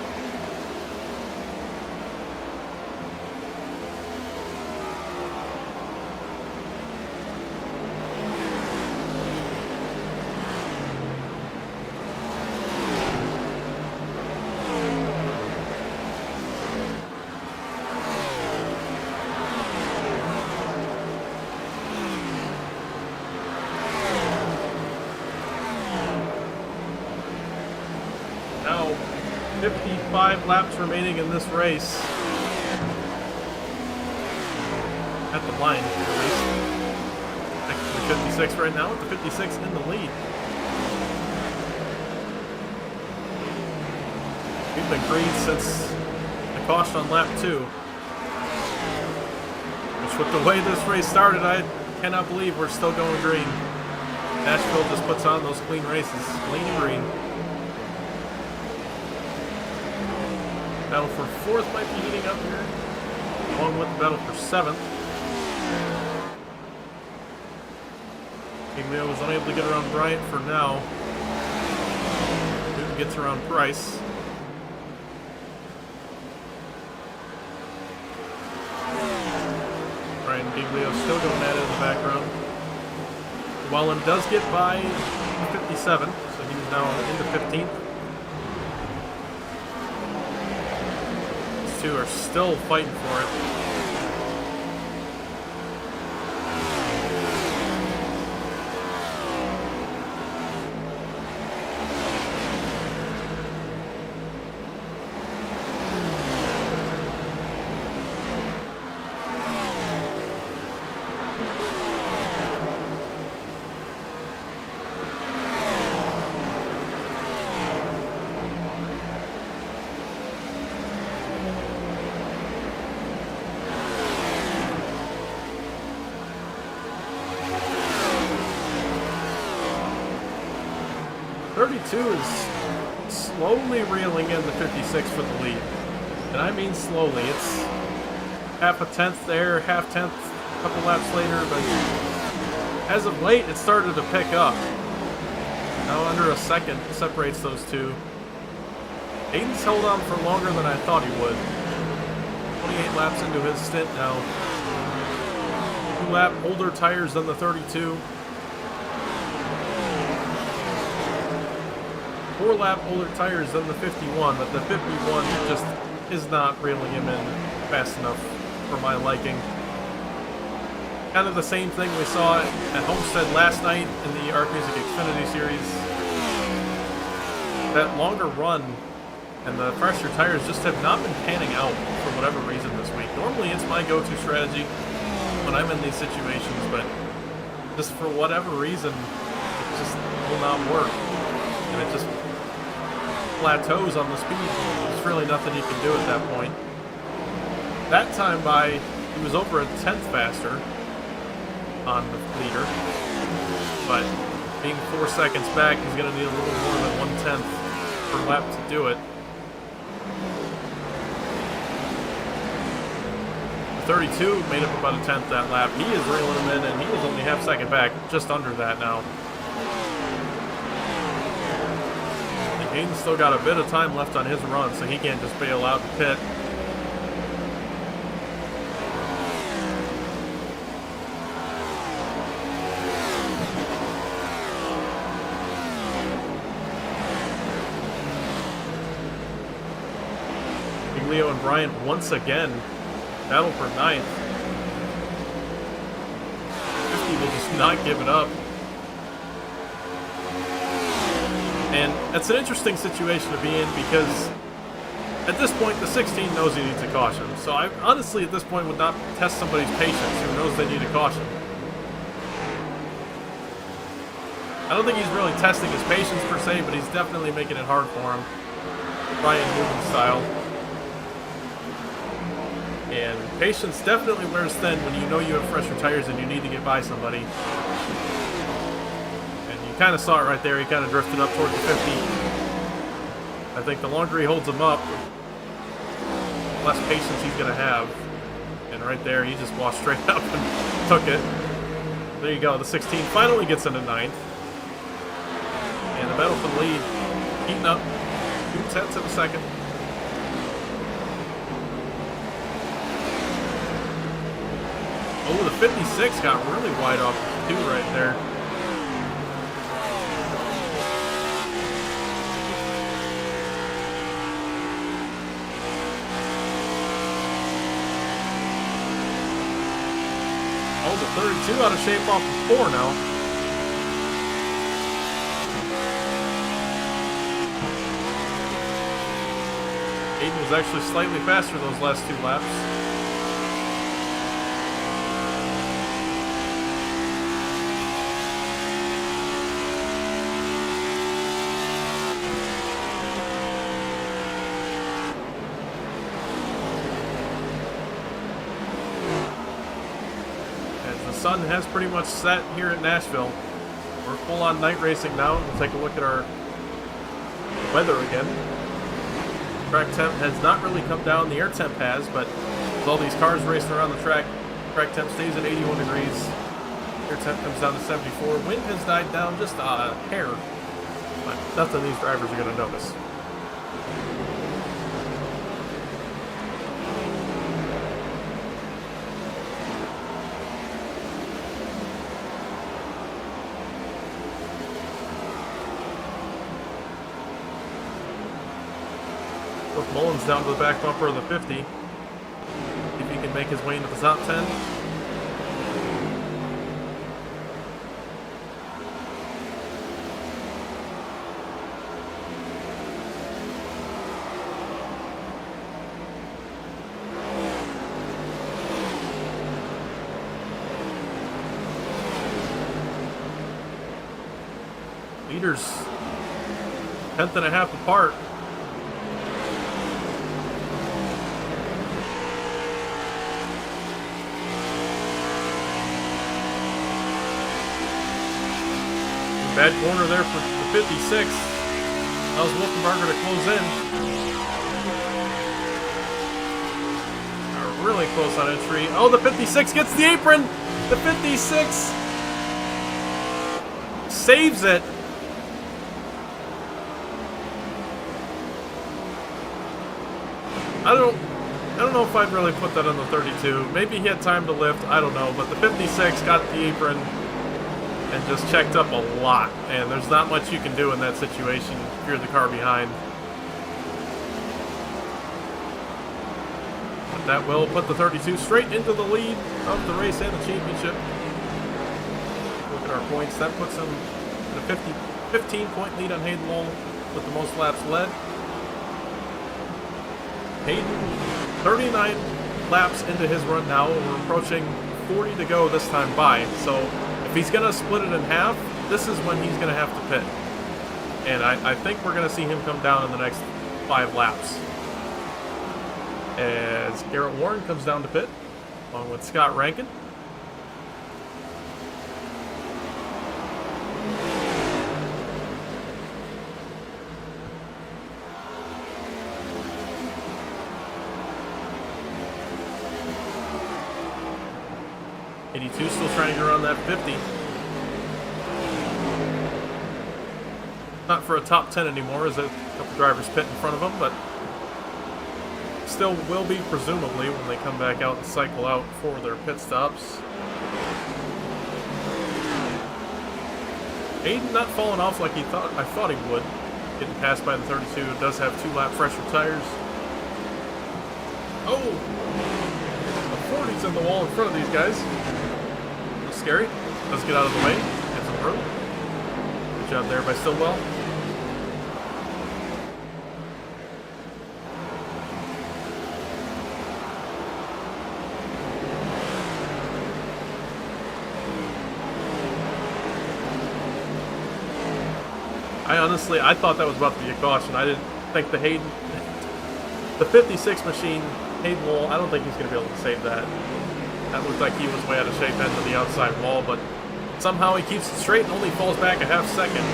Now, 55 laps remaining in this race. At the line, at least. Actually, 56 right now, with the 56 in the lead. We've been green since the caution on lap 2. Which, with the way this race started, I cannot believe we're still going green. Nashville just puts on those clean races. Clean and green. Battle for 4th might be heating up here, along with the battle for 7th. Giglio was unable to get around Bryant for now. Newton gets around Price. Brian Giglio still going at it in the background. Llewellyn does get by 57, so he's now into 15th. Are still fighting for it. Is slowly reeling in the 56 for the lead. And I mean slowly. It's half a tenth there, half tenth a couple laps later, but as of late it started to pick up. Now under a second separates those two. Hayden's held on for longer than I thought he would. 28 laps into his stint now. 2 lap older tires than the 32. 4 lap older tires than the 51, but the 51 just is not reeling him in fast enough for my liking. Kind of the same thing we saw at Homestead last night in the Arc Music Xfinity Series. That longer run and the fresher tires just have not been panning out for whatever reason this week. Normally it's my go-to strategy when I'm in these situations, but just for whatever reason, it just will not work. And it just plateaus on the speed. There's really nothing you can do at that point. That time by, he was over a tenth faster on the leader, but being 4 seconds back, he's going to need a little more than 1/10 per lap to do it. The 32 made up about a tenth that lap. He is reeling him in, and he is only half second back, just under that now. Hayden's still got a bit of time left on his run, so he can't just bail out and pit. Leo and Brian once again battle for ninth. 50 will just not give it up. And that's an interesting situation to be in because at this point, the 16 knows he needs a caution. So I honestly, at this point, would not test somebody's patience who knows they need a caution. I don't think he's really testing his patience per se, but he's definitely making it hard for him. Brian Newman style. And patience definitely wears thin when you know you have fresher tires and you need to get by somebody. And you kind of saw it right there. He kind of drifted up towards the 50. I think the longer he holds him up, the less patience he's going to have. And right there, he just walked straight up and took it. There you go. The 16 finally gets into ninth. And the battle for the lead, heating up 0.2 of a second. Oh, the 56 got really wide off the 2 right there. Oh, the 32 out of shape off the 4 now. Aiden was actually slightly faster those last 2 laps. As the sun has pretty much set here at Nashville, we're full on night racing now. We'll take a look at our weather again. Track temp has not really come down. The air temp has, but with all these cars racing around the track temp stays at 81 degrees. Air temp comes down to 74. Wind has died down just a hair, but nothing these drivers are going to notice. With Mullins down to the back bumper of the 50. See if he can make his way into the top 10. Leaders 10th and a half apart. Bad corner there for the 56. Allows Wolfenbarger to close in. Really close on entry. Oh, the 56 gets the apron! The 56 saves it. I don't know if I'd really put that on the 32. Maybe he had time to lift. I don't know. But the 56 got the apron and just checked up a lot, and there's not much you can do in that situation if you're the car behind. But that will put the 32 straight into the lead of the race and the championship. Look at our points. That puts him in a 15-point lead on Hayden Lowell with the most laps led. Hayden, 39 laps into his run now. We're approaching 40 to go this time by, so if he's going to split it in half, this is when he's going to have to pit. And I think we're going to see him come down in the next 5 laps. As Garrett Warren comes down to pit, along with Scott Rankin. Still trying to get around that 50. Not for a top 10 anymore, as a couple drivers pit in front of him, but still will be presumably when they come back out and cycle out for their pit stops. Aiden not falling off like I thought he would. Getting passed by the 32. It does have 2 lap fresher tires. Oh! The 40's in the wall in front of these guys. A little scary. Let's get out of the way. Get some room. Good job there by Stillwell. I thought that was about to be a caution. I didn't think the 56 machine, Hayden Lowell, I don't think he's going to be able to save that. That looked like he was way out of shape into the outside wall, but somehow he keeps it straight and only falls back a half second.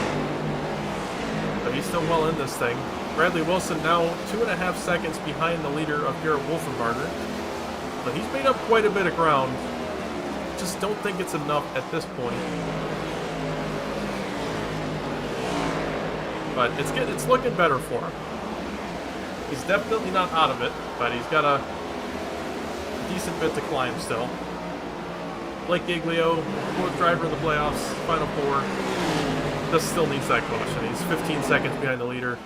But he's still well in this thing. Bradley Wilson now 2.5 seconds behind the leader of Garrett Wolfenbarger. But he's made up quite a bit of ground. Just don't think it's enough at this point. But it's looking better for him. He's definitely not out of it, but he's got a decent bit to climb still. Blake Giglio, 4th driver in the playoffs, Final 4. Just still needs that caution. He's 15 seconds behind the leader.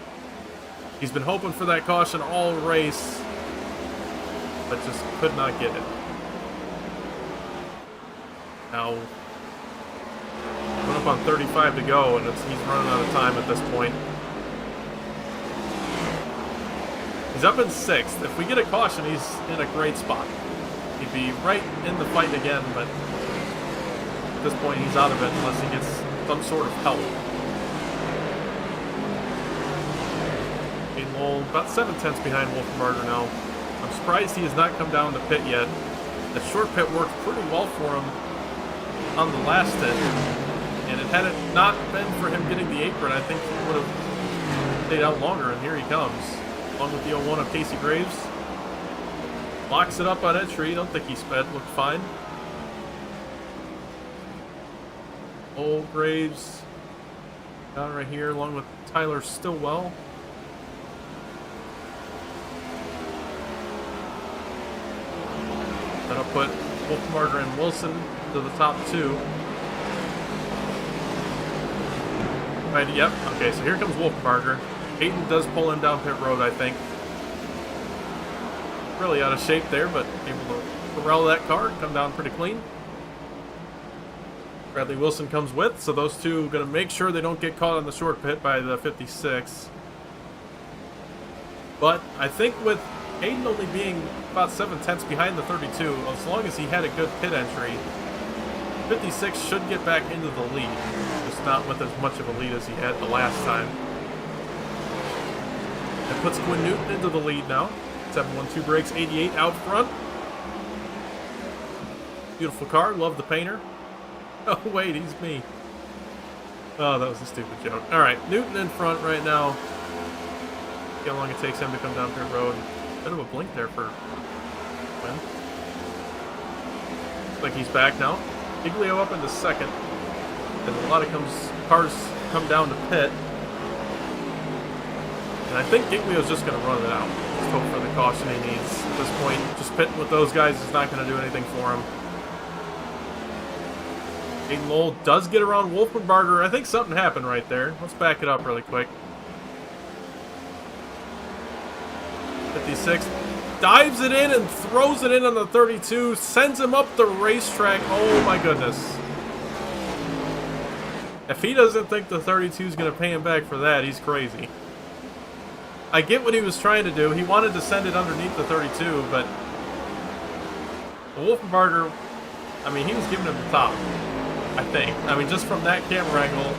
He's been hoping for that caution all race, but just could not get it. Now, coming up on 35 to go, and he's running out of time at this point. He's up in 6th. If we get a caution, he's in a great spot. He'd be right in the fight again, but at this point he's out of it unless he gets some sort of help. Hayden Lowell, about 7/10 behind Wolfenbarger now. I'm surprised he has not come down to pit yet. The short pit worked pretty well for him on the last hit, and had it not been for him getting the apron, I think he would have stayed out longer, and here he comes. Along with the 01 of Casey Graves. Locks it up on entry. Don't think he sped. Looked fine. Old Graves down right here, along with Tyler Stillwell. That'll put Wolfenbarger and Wilson to the top 2. Right, yep. Okay, so here comes Wolfenbarger. Hayden does pull him down pit road, I think. Really out of shape there, but able to corral that car, come down pretty clean. Bradley Wilson comes with, so those two are going to make sure they don't get caught on the short pit by the 56. But I think with Hayden only being about 7/10 behind the 32, as long as he had a good pit entry, 56 should get back into the lead. Just not with as much of a lead as he had the last time. That puts Quinn Newton into the lead now. 712Breaks 88 out front. Beautiful car. Love the painter. Oh, wait, he's me. Oh, that was a stupid joke. All right, Newton in front right now. See how long it takes him to come down pit road. Bit of a blink there for Quinn. Looks like he's back now. Giglio up into 2nd. And a lot of cars come down to pit. And I think Giglio's just going to run it out. Just hope for the caution he needs. At this point, just pitting with those guys is not going to do anything for him. Hayden Lowell does get around Wolfenbarger. I think something happened right there. Let's back it up really quick. 56 dives it in and throws it in on the 32. Sends him up the racetrack. Oh my goodness. If he doesn't think the 32 is going to pay him back for that, he's crazy. I get what he was trying to do. He wanted to send it underneath the 32, but Wolfenbarger, I mean, he was giving him the top, I think. I mean, just from that camera angle,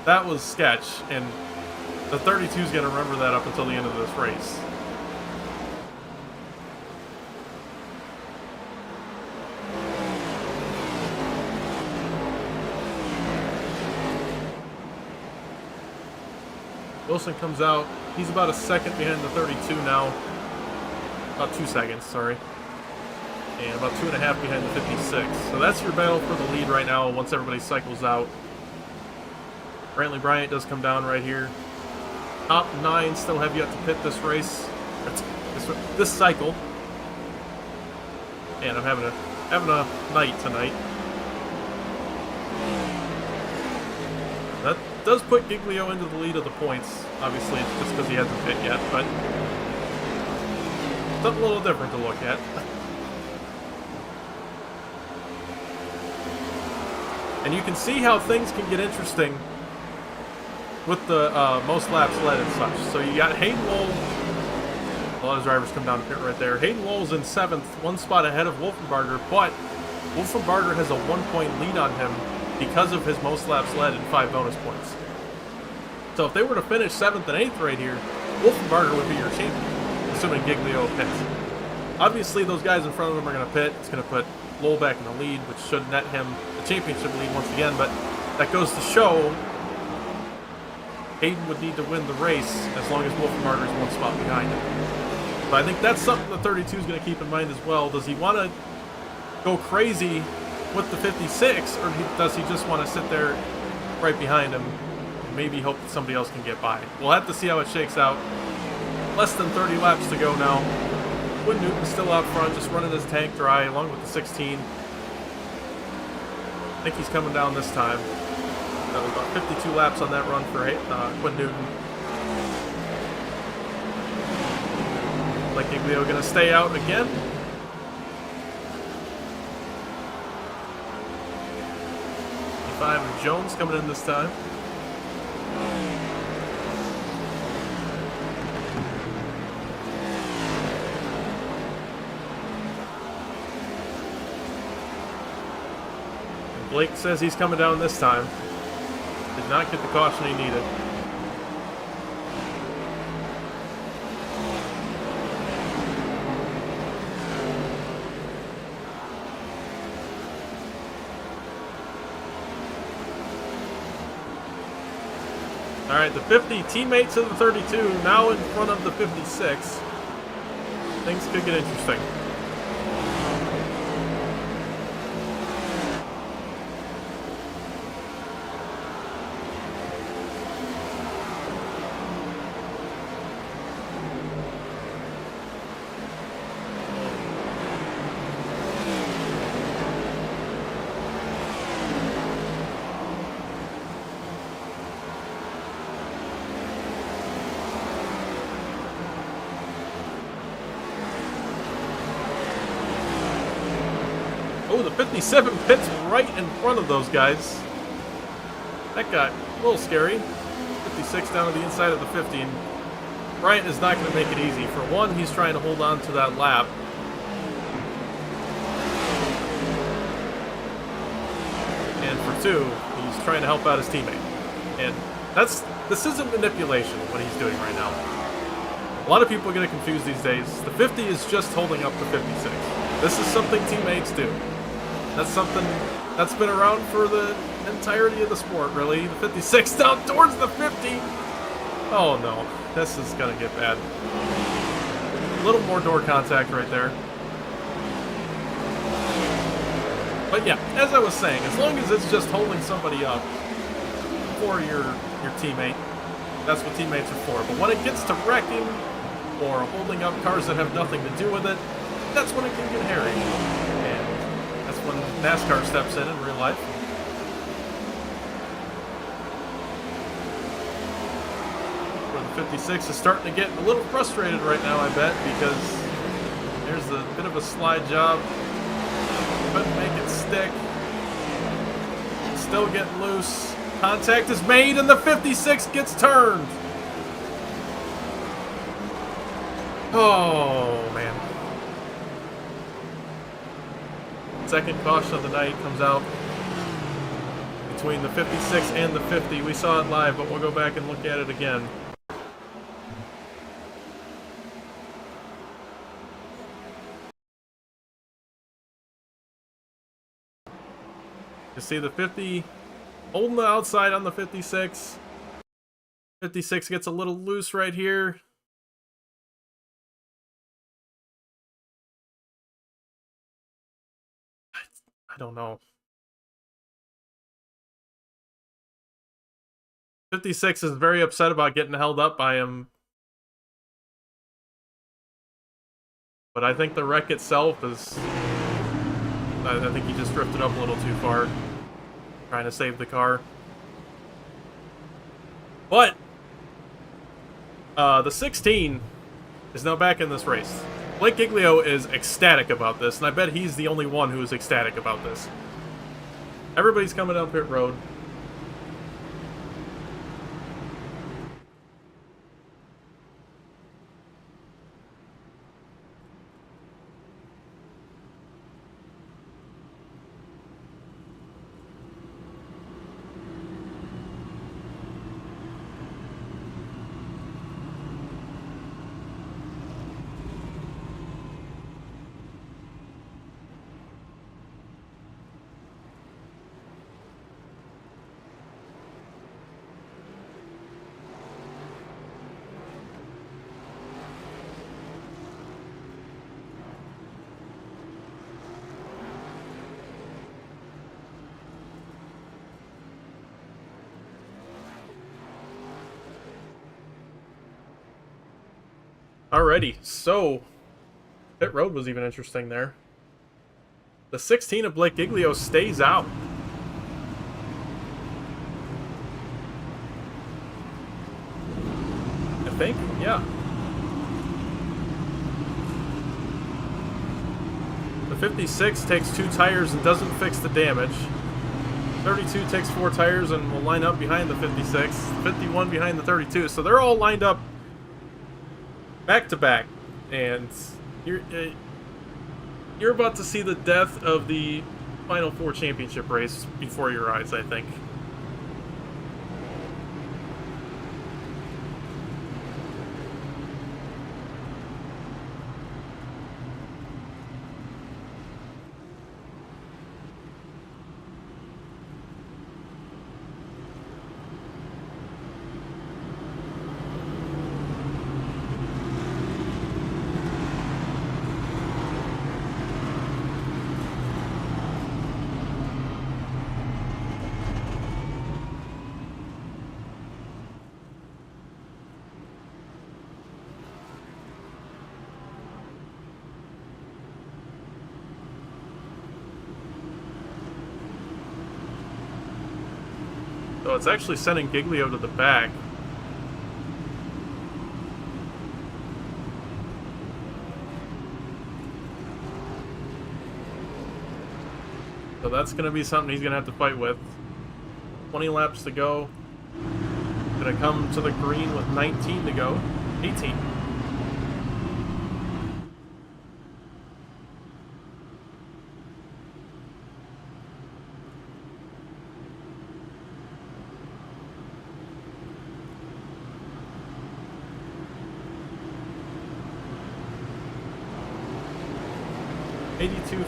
that was sketch, and the 32 is going to remember that up until the end of this race. Wilson comes out. He's about a second behind the 32 now. About 2 seconds, sorry. And about 2.5 behind the 56. So that's your battle for the lead right now once everybody cycles out. Brantley Bryant does come down right here. Top 9 still have yet to pit this race. This cycle. And I'm having a night tonight. That does put Giglio into the lead of the points. Obviously, it's just because he hasn't hit yet, but something a little different to look at. And you can see how things can get interesting with the most laps led and such. So you got Hayden Lowell. A lot of drivers come down the pit right there. Hayden Lowell's in 7th, 1 spot ahead of Wolfenbarger, but Wolfenbarger has a 1-point lead on him because of his most laps led and 5 bonus points. So if they were to finish 7th and 8th right here, Wolfenbarger would be your champion, assuming Giglio pits. Obviously, those guys in front of him are going to pit. It's going to put Lowell back in the lead, which should net him the championship lead once again, but that goes to show Hayden would need to win the race as long as Wolfenbarger is 1 spot behind him. So I think that's something the 32 is going to keep in mind as well. Does he want to go crazy with the 56, or does he just want to sit there right behind him and maybe hope that somebody else can get by? We'll have to see how it shakes out. Less than 30 laps to go now. Quinn Newton's still out front, just running his tank dry along with the 16. I think he's coming down this time. That was about 52 laps on that run for Quinn Newton. Like Giglio going to stay out again. And Jones coming in this time. And Blake says he's coming down this time. Did not get the caution he needed. All right, the 50 teammates of the 32 now in front of the 56. Things could get interesting. Oh, the 57 pits right in front of those guys. That got a little scary. 56 down to the inside of the 50. And Bryant is not going to make it easy. For one, he's trying to hold on to that lap. And for two, he's trying to help out his teammate. And this isn't manipulation, what he's doing right now. A lot of people get confused these days. The 50 is just holding up the 56. This is something teammates do. That's something that's been around for the entirety of the sport, really. The 56 down towards the 50. Oh no, this is gonna get bad. A little more door contact right there. But yeah, as I was saying, as long as it's just holding somebody up for your teammate, that's what teammates are for. But when it gets to wrecking or holding up cars that have nothing to do with it, that's when it can get hairy. And that's when NASCAR steps in real life. Where the 56 is starting to get a little frustrated right now, I bet, because there's a bit of a slide job. Couldn't make it stick. Still getting loose. Contact is made and the 56 gets turned. Oh, man. Second caution of the night comes out between the 56 and the 50. We saw it live, but we'll go back and look at it again. You see the 50 holding the outside on the 56. 56 gets a little loose right here. I don't know. 56 is very upset about getting held up by him. But I think the wreck itself is... I think he just drifted up a little too far. Trying to save the car. But the 16 is now back in this race. Blake Giglio is ecstatic about this, and I bet he's the only one who is ecstatic about this. Everybody's coming down pit road. Alrighty, so pit road was even interesting there. The 16 of Blake Giglio stays out. I think, yeah. The 56 takes 2 tires and doesn't fix the damage. 32 takes 4 tires and will line up behind the 56. 51 behind the 32. So they're all lined up back to back, and you're about to see the death of the Final Four championship race before your eyes, I think. So it's actually sending Giglio to the back. So that's going to be something he's going to have to fight with. 20 laps to go. Going to come to the green with 19 to go. 18.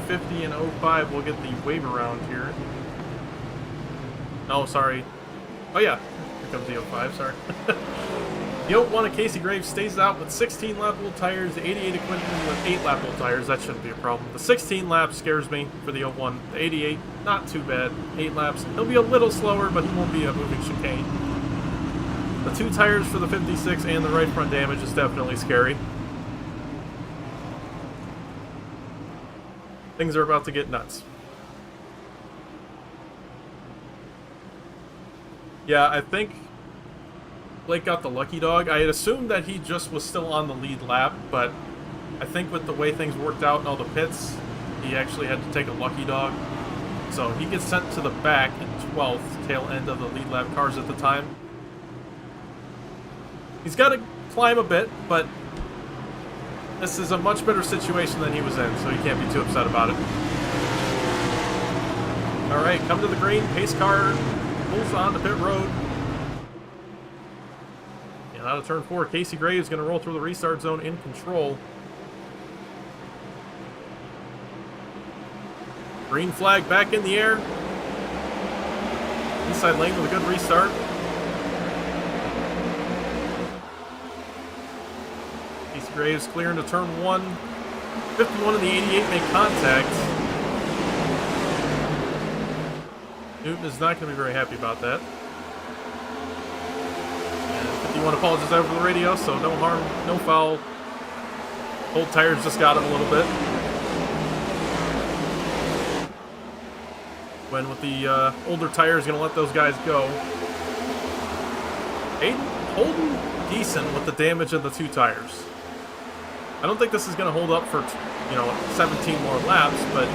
.50 and 05 will get the wave around here. Oh, sorry. Oh yeah, here comes the 05, sorry. The 01 of Casey Graves stays out with 16 lap old tires, the 88 of Quinton with 8 lap old tires. That shouldn't be a problem. The 16 laps scares me for the 01. The 88, not too bad. 8 laps. He'll be a little slower, but he won't be a moving chicane. The 2 tires for the 56 and the right front damage is definitely scary. Things are about to get nuts. Yeah, I think Blake got the lucky dog. I had assumed that he just was still on the lead lap, but I think with the way things worked out in all the pits, he actually had to take a lucky dog. So he gets sent to the back in 12th, tail end of the lead lap cars at the time. He's got to climb a bit, but this is a much better situation than he was in, so he can't be too upset about it. Alright, come to the green. Pace car pulls on the pit road. And out of turn 4, Casey Graves is going to roll through the restart zone in control. Green flag back in the air. Inside lane with a good restart. Casey Graves clear into turn 1. 51 in the 88 make contact. Newton is not going to be very happy about that. And 51 apologizes over the radio, so no harm, no foul. Old tires just got him a little bit. When with the older tires, going to let those guys go. Aiden holding decent with the damage of the 2 tires. I don't think this is going to hold up for, 17 more laps, but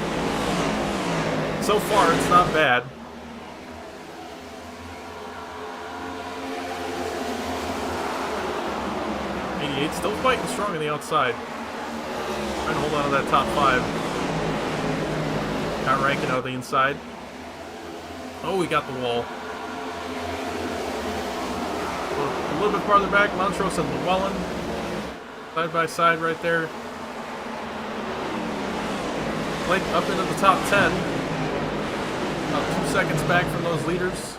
so far it's not bad. Still fighting strong on the outside. Trying to hold on to that top 5. Got ranking out of the inside. Oh, we got the wall. A little bit farther back, Montrose and Llewellyn. Side by side right there. Blake up into the top 10. About 2 seconds back from those leaders.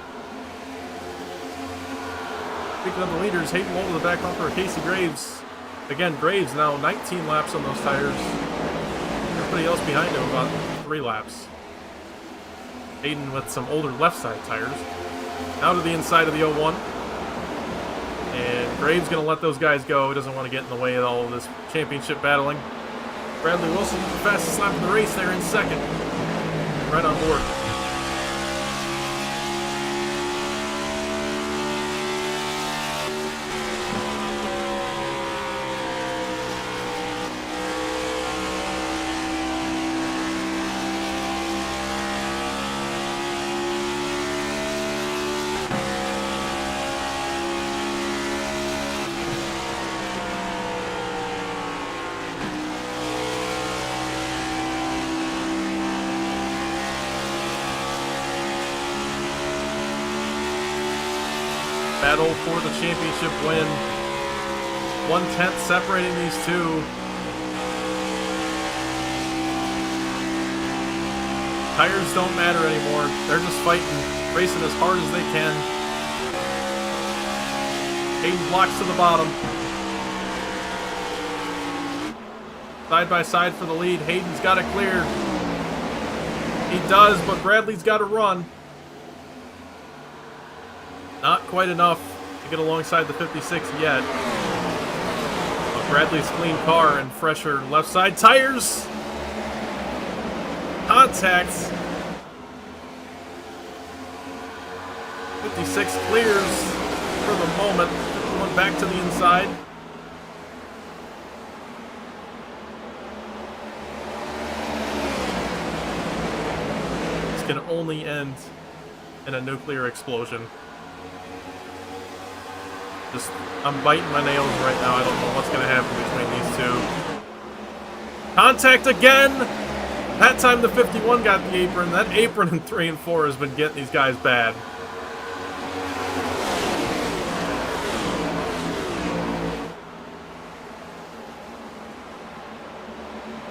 Speaking of the leaders, Hayden Wold to the back bumper of Casey Graves. Again, Graves now 19 laps on those tires. Everybody else behind him about 3 laps. Hayden with some older left side tires. Now to the inside of the 01. And Graves going to let those guys go. He doesn't want to get in the way of all of this championship battling. Bradley Wilson, the fastest lap of the race there in second. Right on board. Battle for the championship win. 1/10 separating these two. Tires don't matter anymore. They're just fighting, racing as hard as they can. Hayden blocks to the bottom. Side by side for the lead. Hayden's got it clear. He does, but Bradley's got to run. Not quite enough to get alongside the 56 yet. But Bradley's clean car and fresher left side tires. Contacts. 56 clears for the moment. One back to the inside. This can only end in a nuclear explosion. I'm biting my nails right now. I don't know what's going to happen between these two. Contact again! That time the 51 got the apron. That apron in 3 and 4 has been getting these guys bad.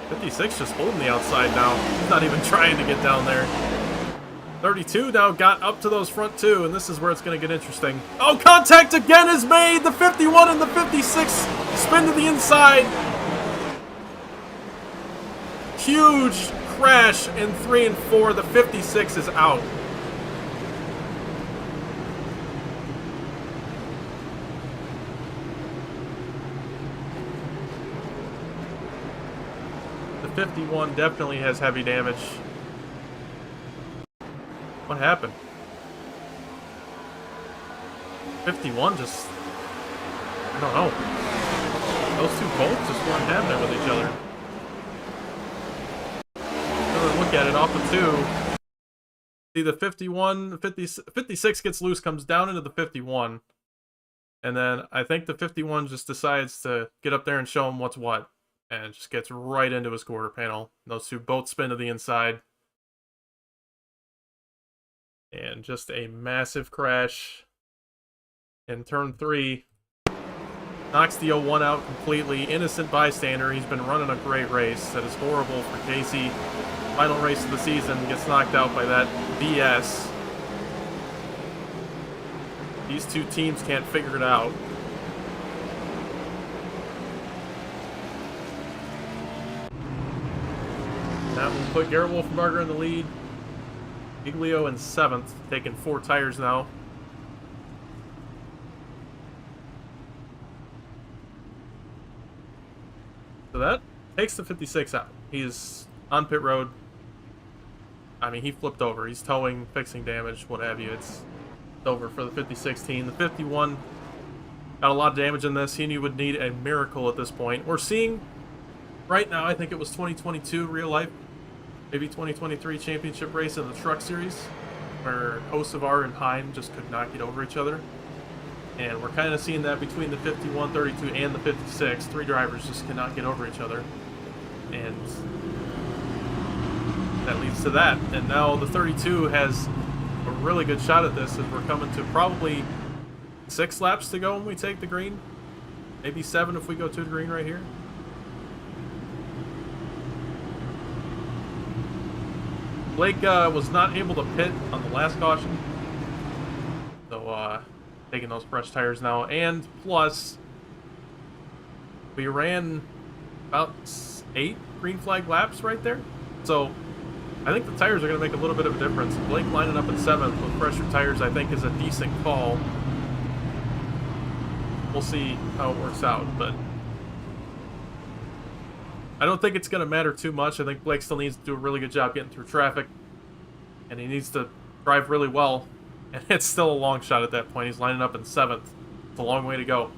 '56 just holding the outside now. He's not even trying to get down there. 32 now got up to those front 2, and this is where it's going to get interesting. Oh, contact again is made! The 51 and the 56 spin to the inside. Huge crash in 3 and 4. The 56 is out. The 51 definitely has heavy damage. What happened? 51 just... I don't know. Those two bolts just weren't having it with each other. Another look at it off of 2. See, the 51, 56 gets loose, comes down into the 51. And then I think the 51 just decides to get up there and show him what's what. And just gets right into his quarter panel. Those two both spin to the inside. And just a massive crash in turn 3. Knocks the 01 out completely. Innocent bystander. He's been running a great race. That is horrible for Casey. Final race of the season. Gets knocked out by that BS. These two teams can't figure it out. That will put Garrett Wolfenbarger in the lead. Giglio in 7th, taking 4 tires now. So that takes the 56 out. He's on pit road. I mean, he flipped over. He's towing, fixing damage, what have you. It's over for the 56 team. The 51 got a lot of damage in this. He knew he would need a miracle at this point. We're seeing right now, I think it was 2022 real life, maybe 2023 championship race in the truck series, where Kosovar and Heim just could not get over each other. And we're kind of seeing that between the 51, 32, and the 56. 3 drivers just cannot get over each other. And that leads to that. And now the 32 has a really good shot at this as we're coming to probably 6 laps to go when we take the green. Maybe 7 if we go to the green right here. Blake was not able to pit on the last caution. So, taking those fresh tires now. And plus, we ran about 8 green flag laps right there. So, I think the tires are going to make a little bit of a difference. Blake lining up in 7th with fresher tires, I think, is a decent call. We'll see how it works out, but I don't think it's going to matter too much. I think Blake still needs to do a really good job getting through traffic, and he needs to drive really well, and it's still a long shot at that point. He's lining up in 7th. It's a long way to go.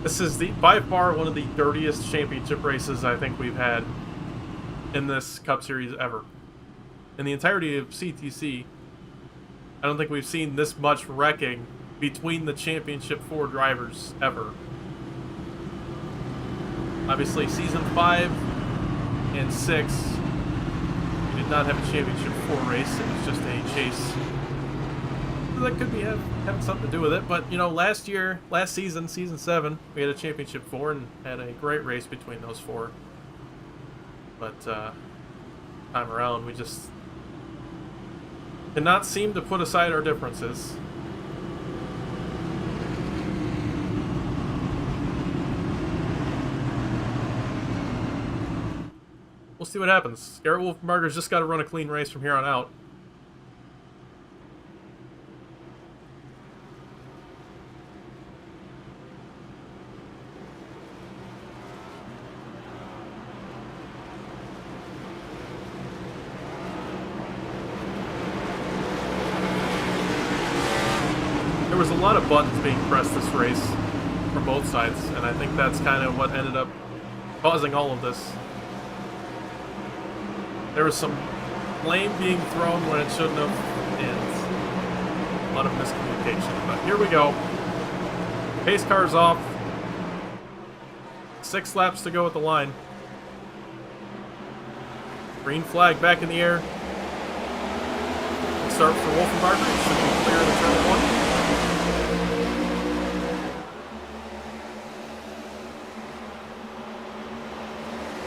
This is by far one of the dirtiest championship races I think we've had in this Cup Series ever. In the entirety of CTC, I don't think we've seen this much wrecking between the Championship 4 drivers ever. Obviously, Season 5 and 6, we did not have a Championship 4 race. It was just a chase. That could be having something to do with it, but you know, last season, Season 7, we had a Championship 4 and had a great race between those 4. But time around, we just did not seem to put aside our differences. We'll see what happens. Garrett Wolfenbarger's just got to run a clean race from here on out. There was a lot of buttons being pressed this race from both sides, and I think that's kind of what ended up causing all of this. There was some blame being thrown when it shouldn't have, and a lot of miscommunication. But here we go. Pace car's off. 6 laps to go at the line. Green flag back in the air. Start for Wolfenbarger. It should be clear in the turn 1.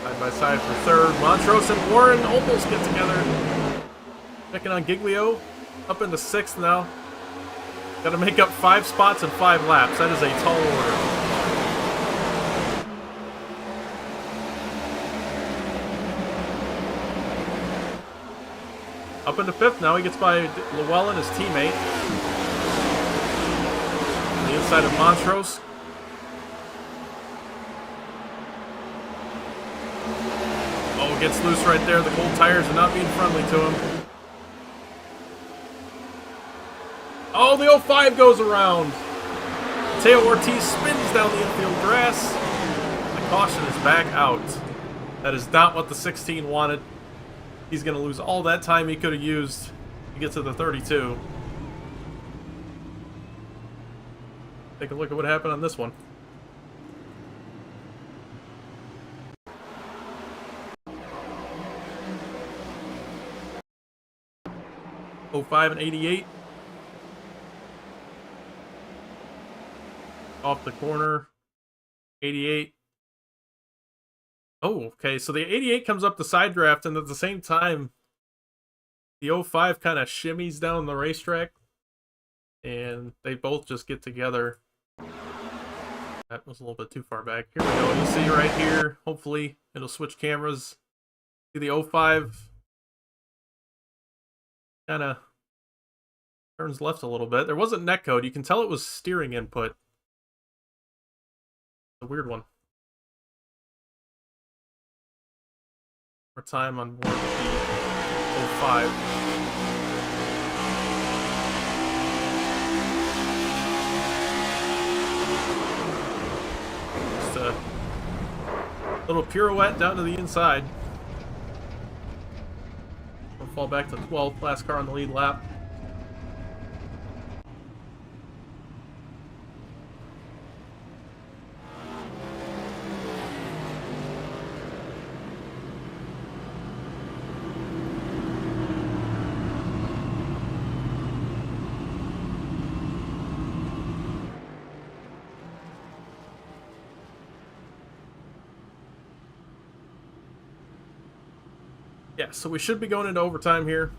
Side by side for 3rd. Montrose and Warren almost get together. Checking on Giglio. Up into 6th now. Got to make up 5 spots in 5 laps. That is a tall order. Up into 5th now. He gets by Llewellyn, his teammate. On the inside of Montrose. Oh, gets loose right there. The cold tires are not being friendly to him. Oh, the 05 goes around. Mateo Ortiz spins down the infield grass. The caution is back out. That is not what the 16 wanted. He's going to lose all that time he could have used to get to the 32. Take a look at what happened on this one. '05 and '88. Off the corner. '88. Oh, okay. So the 88 comes up the side draft, and at the same time, the 05 kind of shimmies down the racetrack, and they both just get together. That was a little bit too far back. Here we go. You see right here. Hopefully, it'll switch cameras. See the 05 kind of turns left a little bit. There wasn't netcode. You can tell it was steering input. A weird one. More time on board the 05. Just a little pirouette down to the inside. We'll fall back to 12th. Last car on the lead lap. Yeah, so we should be going into overtime here.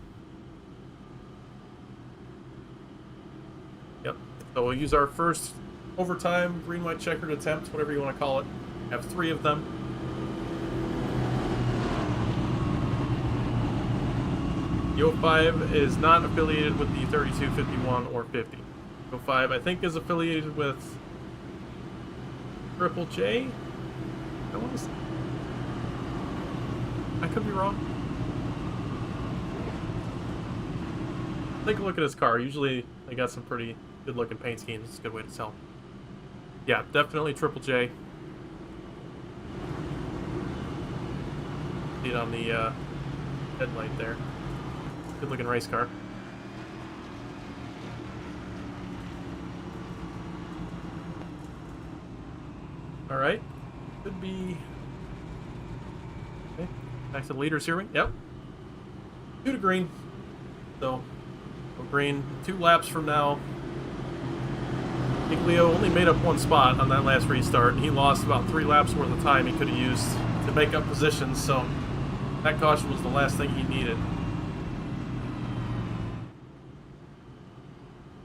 Yep. So we'll use our first overtime green, white, checkered attempt, whatever you want to call it. Have 3 of them. The 05 is not affiliated with the 32, 51, or 50. 05, I think, is affiliated with Triple J. I could be wrong. Take a look at his car. Usually they got some pretty good looking paint schemes. It's a good way to tell. Yeah, definitely Triple J. See it on the headlight there. Good looking race car. Alright. Could be... Okay. Back to the leaders here. Yep. 2 to green. So... green, 2 laps from now. I think Leo only made up 1 spot on that last restart, and he lost about 3 laps worth of time he could have used to make up positions, so that caution was the last thing he needed.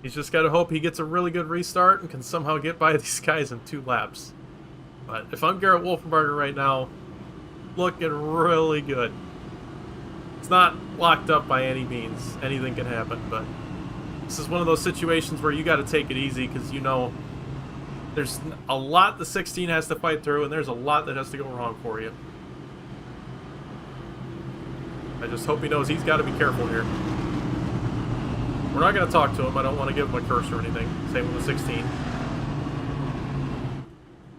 He's just got to hope he gets a really good restart and can somehow get by these guys in 2 laps. But if I'm Garrett Wolfenbarger right now, looking really good. It's not locked up by any means. Anything can happen, but this is one of those situations where you got to take it easy because you know there's a lot the 16 has to fight through, and there's a lot that has to go wrong for you. I just hope he knows he's got to be careful here. We're not going to talk to him. I don't want to give him a curse or anything. Same with the 16.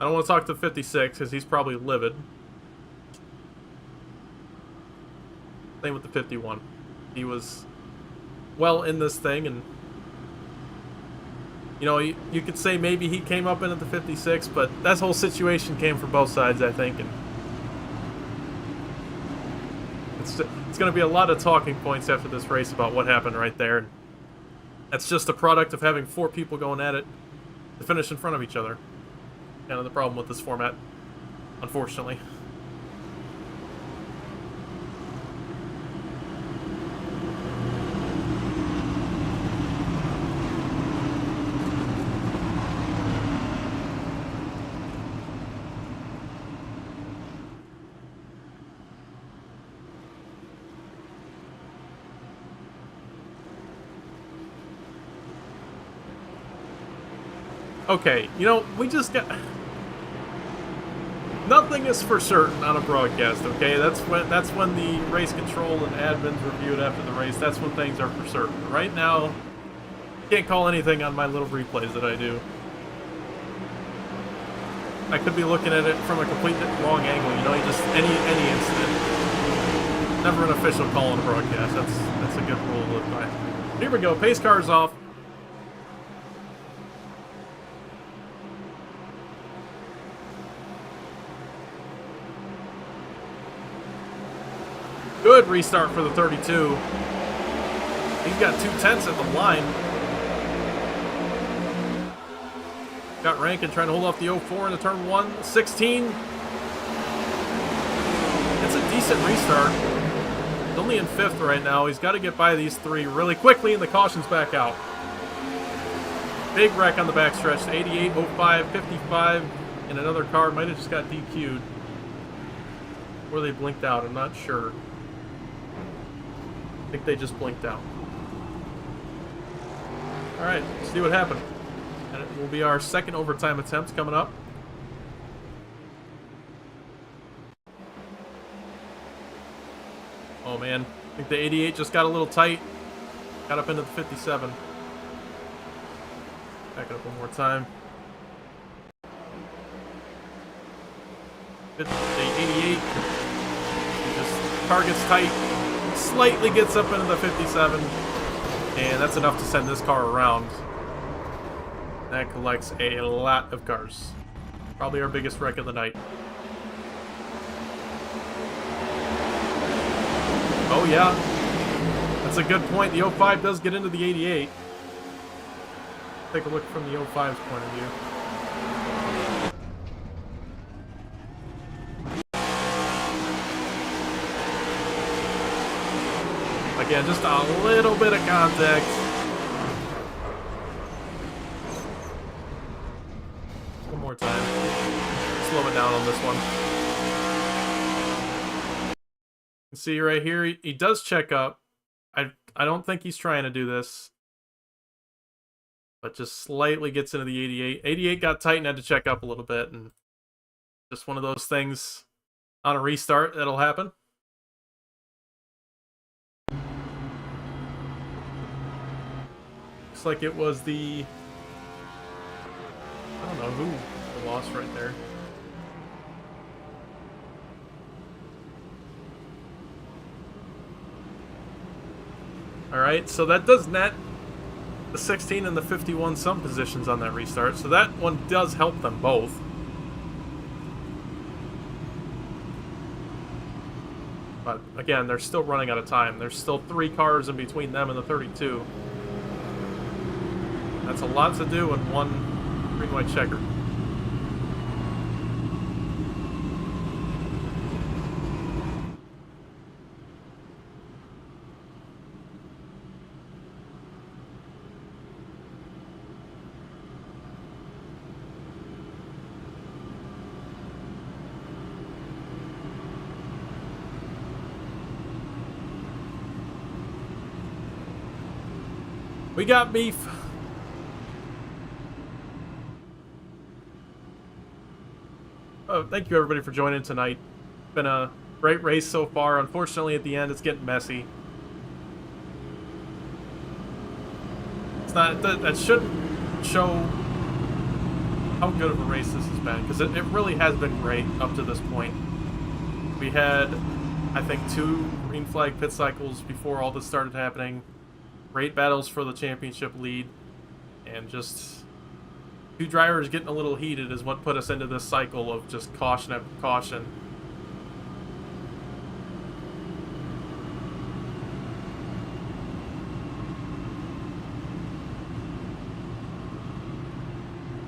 I don't want to talk to 56 because he's probably livid. Same with the 51. He was well in this thing, and you know, you could say maybe he came up in at the 56, but that whole situation came from both sides, I think, and it's going to be a lot of talking points after this race about what happened right there. That's just a product of having 4 people going at it to finish in front of each other. Kind of the problem with this format, unfortunately. Okay, you know, we just got... Nothing is for certain on a broadcast, okay? That's when the race control and admins review it after the race. That's when things are for certain. Right now, can't call anything on my little replays that I do. I could be looking at it from a completely wrong angle, you know, just any incident. Never an official call on a broadcast. That's a good rule to live by. Here we go, pace car's off. Good restart for the 32. He's got 2/10 at the line. Got Rankin trying to hold off the 04 into turn 1. 16. decent restart. He's only in 5th right now. He's got to get by these 3 really quickly, and the caution's back out. Big wreck on the backstretch. 88, 05, 55, and another car might have just got DQ'd. Or they blinked out, I'm not sure. I think they just blinked out. Alright, let's see what happened. And it will be our second overtime attempt coming up. Oh man, I think the 88 just got a little tight. Got up into the 57. Back it up one more time. The 88 just targets tight, slightly gets up into the 57, and that's enough to send this car around. That collects a lot of cars. Probably our biggest wreck of the night. Oh yeah, that's a good point. The 05 does get into the 88. Take a look from the 05's point of view. Again, just a little bit of contact. One more time. Slow it down on this one. See right here, he does check up. I don't think he's trying to do this. But just slightly gets into the 88. 88 got tight and had to check up a little bit. And just one of those things on a restart that'll happen. Looks like it was the... I don't know who lost right there. Alright, so that does net the 16 and the 51 some positions on that restart, so that one does help them both. But again, they're still running out of time. There's still 3 cars in between them and the 32. That's a lot to do in one green-white checker. We got beef. Oh, thank you everybody for joining tonight. It's been a great race so far. Unfortunately, at the end, it's getting messy. It's not that shouldn't show how good of a race this has been, because it really has been great up to this point. We had, I think, 2 green flag pit cycles before all this started happening. Great battles for the championship lead, and just 2 drivers getting a little heated is what put us into this cycle of just caution after caution.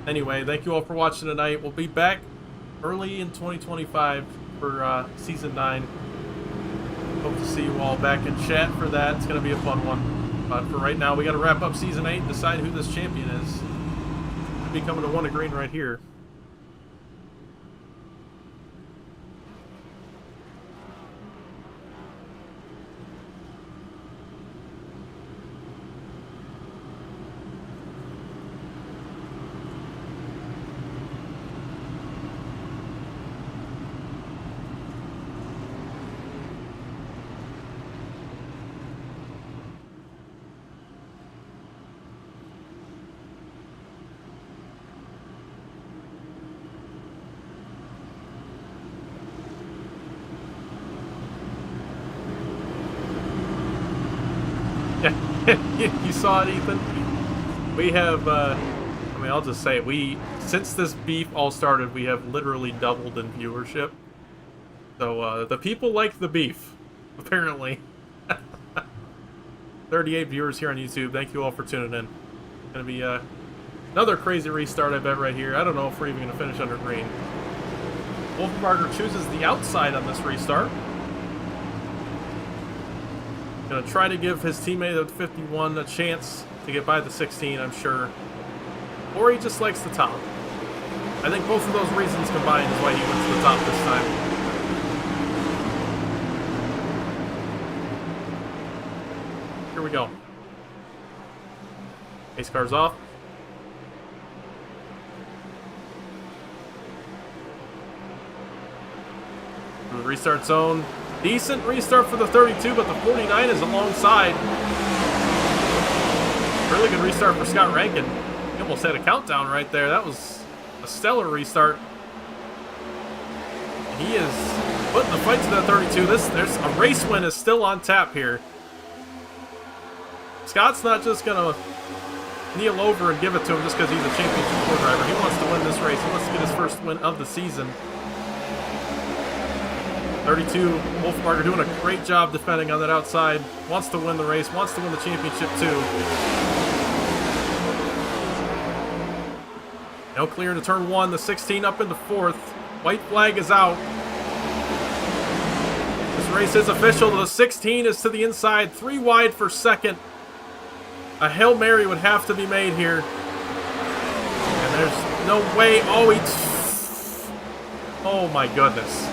Anyway, thank you all for watching tonight. We'll be back early in 2025 for Season 9. Hope to see you all back in chat for that. It's going to be a fun one. But for right now, we got to wrap up Season 8 and decide who this champion is. Could be coming to 1 to green right here. You saw it, Ethan? We have, I mean, I'll just say it. Since this beef all started, we have literally doubled in viewership. So, the people like the beef, apparently. 38 viewers here on YouTube. Thank you all for tuning in. Gonna be, another crazy restart, I bet, right here. I don't know if we're even gonna finish under green. Wolfenbarger chooses the outside on this restart. Gonna try to give his teammate at 51 a chance to get by the 16, I'm sure. Or he just likes the top. I think both of those reasons combined is why he went to the top this time. Here we go. Pace car's off. To the restart zone. Decent restart for the 32, but the 49 is alongside. Really good restart for Scott Rankin. He almost had a countdown right there. That was a stellar restart. He is putting the fight to that 32. There's a race win is still on tap here. Scott's not just gonna kneel over and give it to him just because he's a championship tour driver. He wants to win this race. He wants to get his first win of the season. 32, Wolfbarger doing a great job defending on that outside. Wants to win the race, wants to win the championship too. No clear into turn 1, the 16 up into 4th. White flag is out. This race is official. The 16 is to the inside, 3 wide for 2nd. A Hail Mary would have to be made here. And there's no way. Oh my goodness.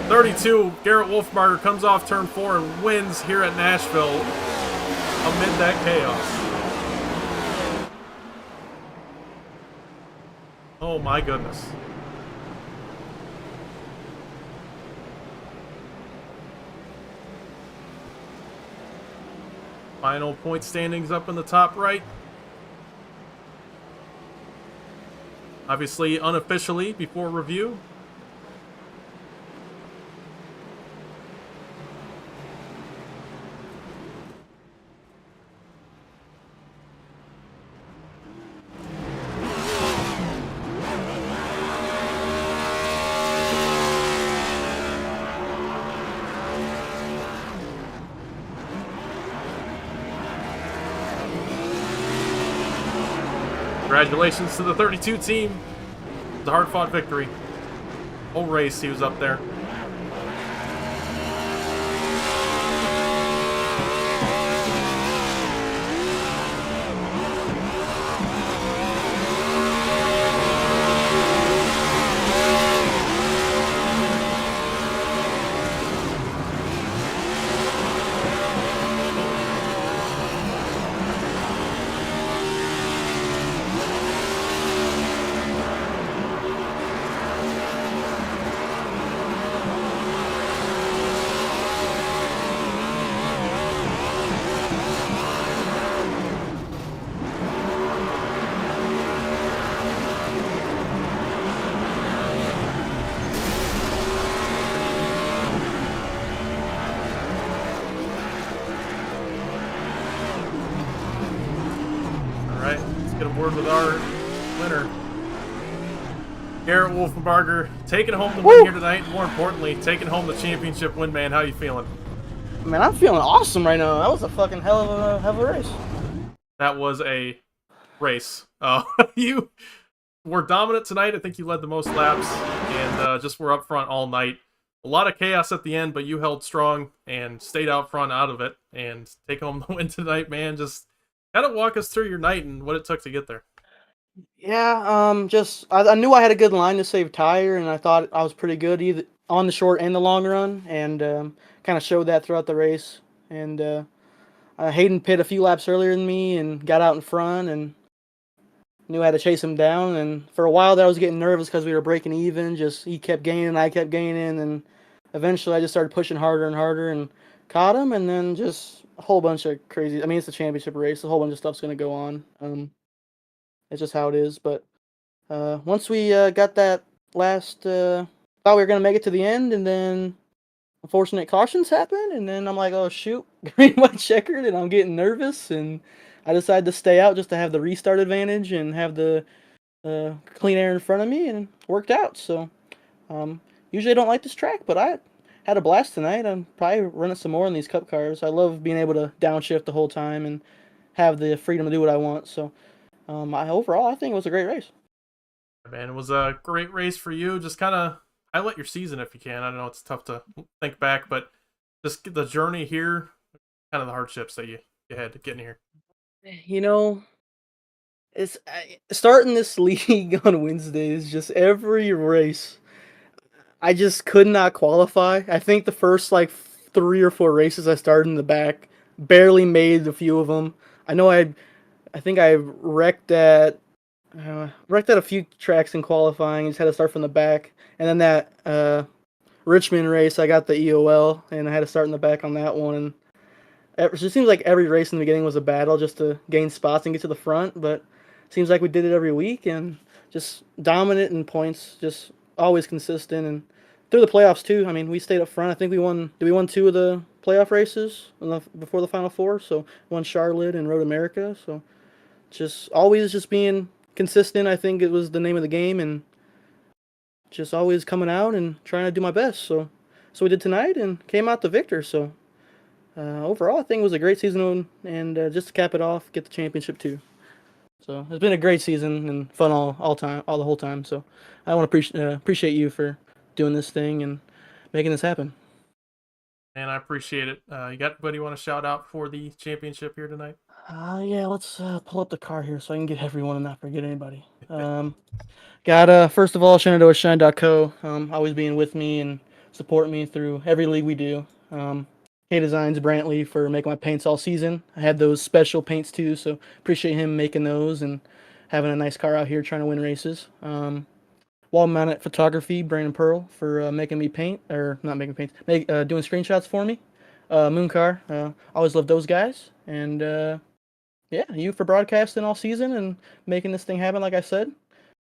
32, Garrett Wolfbarger comes off turn 4 and wins here at Nashville amid that chaos. Oh my goodness. Final point standings up in the top right. Obviously, unofficially, before review. Congratulations to the 32 team. It's a hard-fought victory. Whole race, he was up there. Get a word with our winner. Garrett Wolfbarger taking home the win here tonight, and more importantly, taking home the championship win, man. How you feeling? Man, I'm feeling awesome right now. That was a fucking hell of a race. That was a race. You were dominant tonight. I think you led the most laps, and just were up front all night. A lot of chaos at the end, but you held strong and stayed out front out of it, and take home the win tonight, man. Just kind of walk us through your night and what it took to get there. Yeah, I knew I had a good line to save tire, and I thought I was pretty good either on the short and the long run, and kind of showed that throughout the race. And Hayden pit a few laps earlier than me and got out in front, and knew I had to chase him down. And for a while there, I was getting nervous because we were breaking even. Just he kept gaining, I kept gaining, and eventually I just started pushing harder and harder and caught him, and then just a whole bunch of crazy. I mean, it's a championship race. A whole bunch of stuff's going to go on. It's just how it is. But once we got that last, thought we were going to make it to the end, and then unfortunate cautions happened, and then I'm like, oh, shoot, green, white, checkered, and I'm getting nervous, and I decided to stay out just to have the restart advantage and have the clean air in front of me, and it worked out. So usually I don't like this track, but I had a blast tonight. I'm probably running some more in these cup cars. I love being able to downshift the whole time and have the freedom to do what I want. So overall, I think it was a great race. Man, it was a great race for you. Just kind of highlight your season if you can. I know it's tough to think back, but just the journey here, kind of the hardships that you had to get in here. You know, starting this league on Wednesdays, just every race, I just could not qualify. I think the first like 3 or 4 races I started in the back, barely made a few of them. I think I wrecked at a few tracks in qualifying. Just had to start from the back, and then that Richmond race, I got the EOL, and I had to start in the back on that one. And it just seems like every race in the beginning was a battle just to gain spots and get to the front, but it seems like we did it every week and just dominant in points, just always consistent. And through the playoffs too, I mean, we stayed up front. I think we won 2 of the playoff races before the Final Four, so won Charlotte and Road America. So just always just being consistent, I think it was the name of the game, and just always coming out and trying to do my best. So we did tonight and came out the victor. So overall, I think it was a great season, and just to cap it off, get the championship too. So it's been a great season and fun all the whole time. So I want to appreciate you for doing this thing and making this happen. And I appreciate it. You got anybody you want to shout out for the championship here tonight? Yeah, let's pull up the car here so I can get everyone and not forget anybody. Got first of all, Shenandoah Shine.co, always being with me and supporting me through every league we do. K Designs Brantley for making my paints all season. I had those special paints too, so appreciate him making those and having a nice car out here trying to win races. Wall Mounted Photography, Brandon Pearl for making me paint, or not making paints, doing screenshots for me. Mooncar, always loved those guys. And yeah, you for broadcasting all season and making this thing happen, like I said.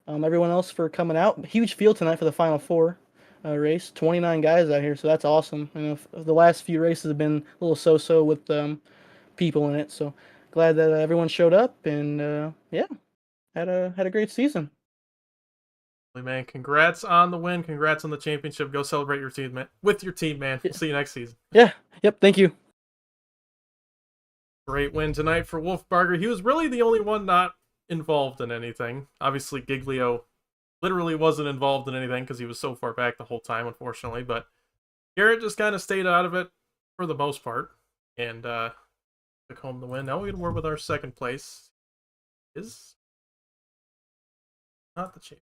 Everyone else for coming out. Huge field tonight for the Final Four race. 29 guys out here, so that's awesome. You know, the last few races have been a little so-so with people in it, so glad that everyone showed up and yeah, had a great season. Man, congrats on the win. Congrats on the championship. Go celebrate your team, man. With your team, man. We'll see you next season. Yeah. Yep. Thank you. Great win tonight for Wolfbarger. He was really the only one not involved in anything. Obviously, Giglio literally wasn't involved in anything because he was so far back the whole time, unfortunately. But Garrett just kind of stayed out of it for the most part and took home the win. Now we get to work with our second place. Is not the champ.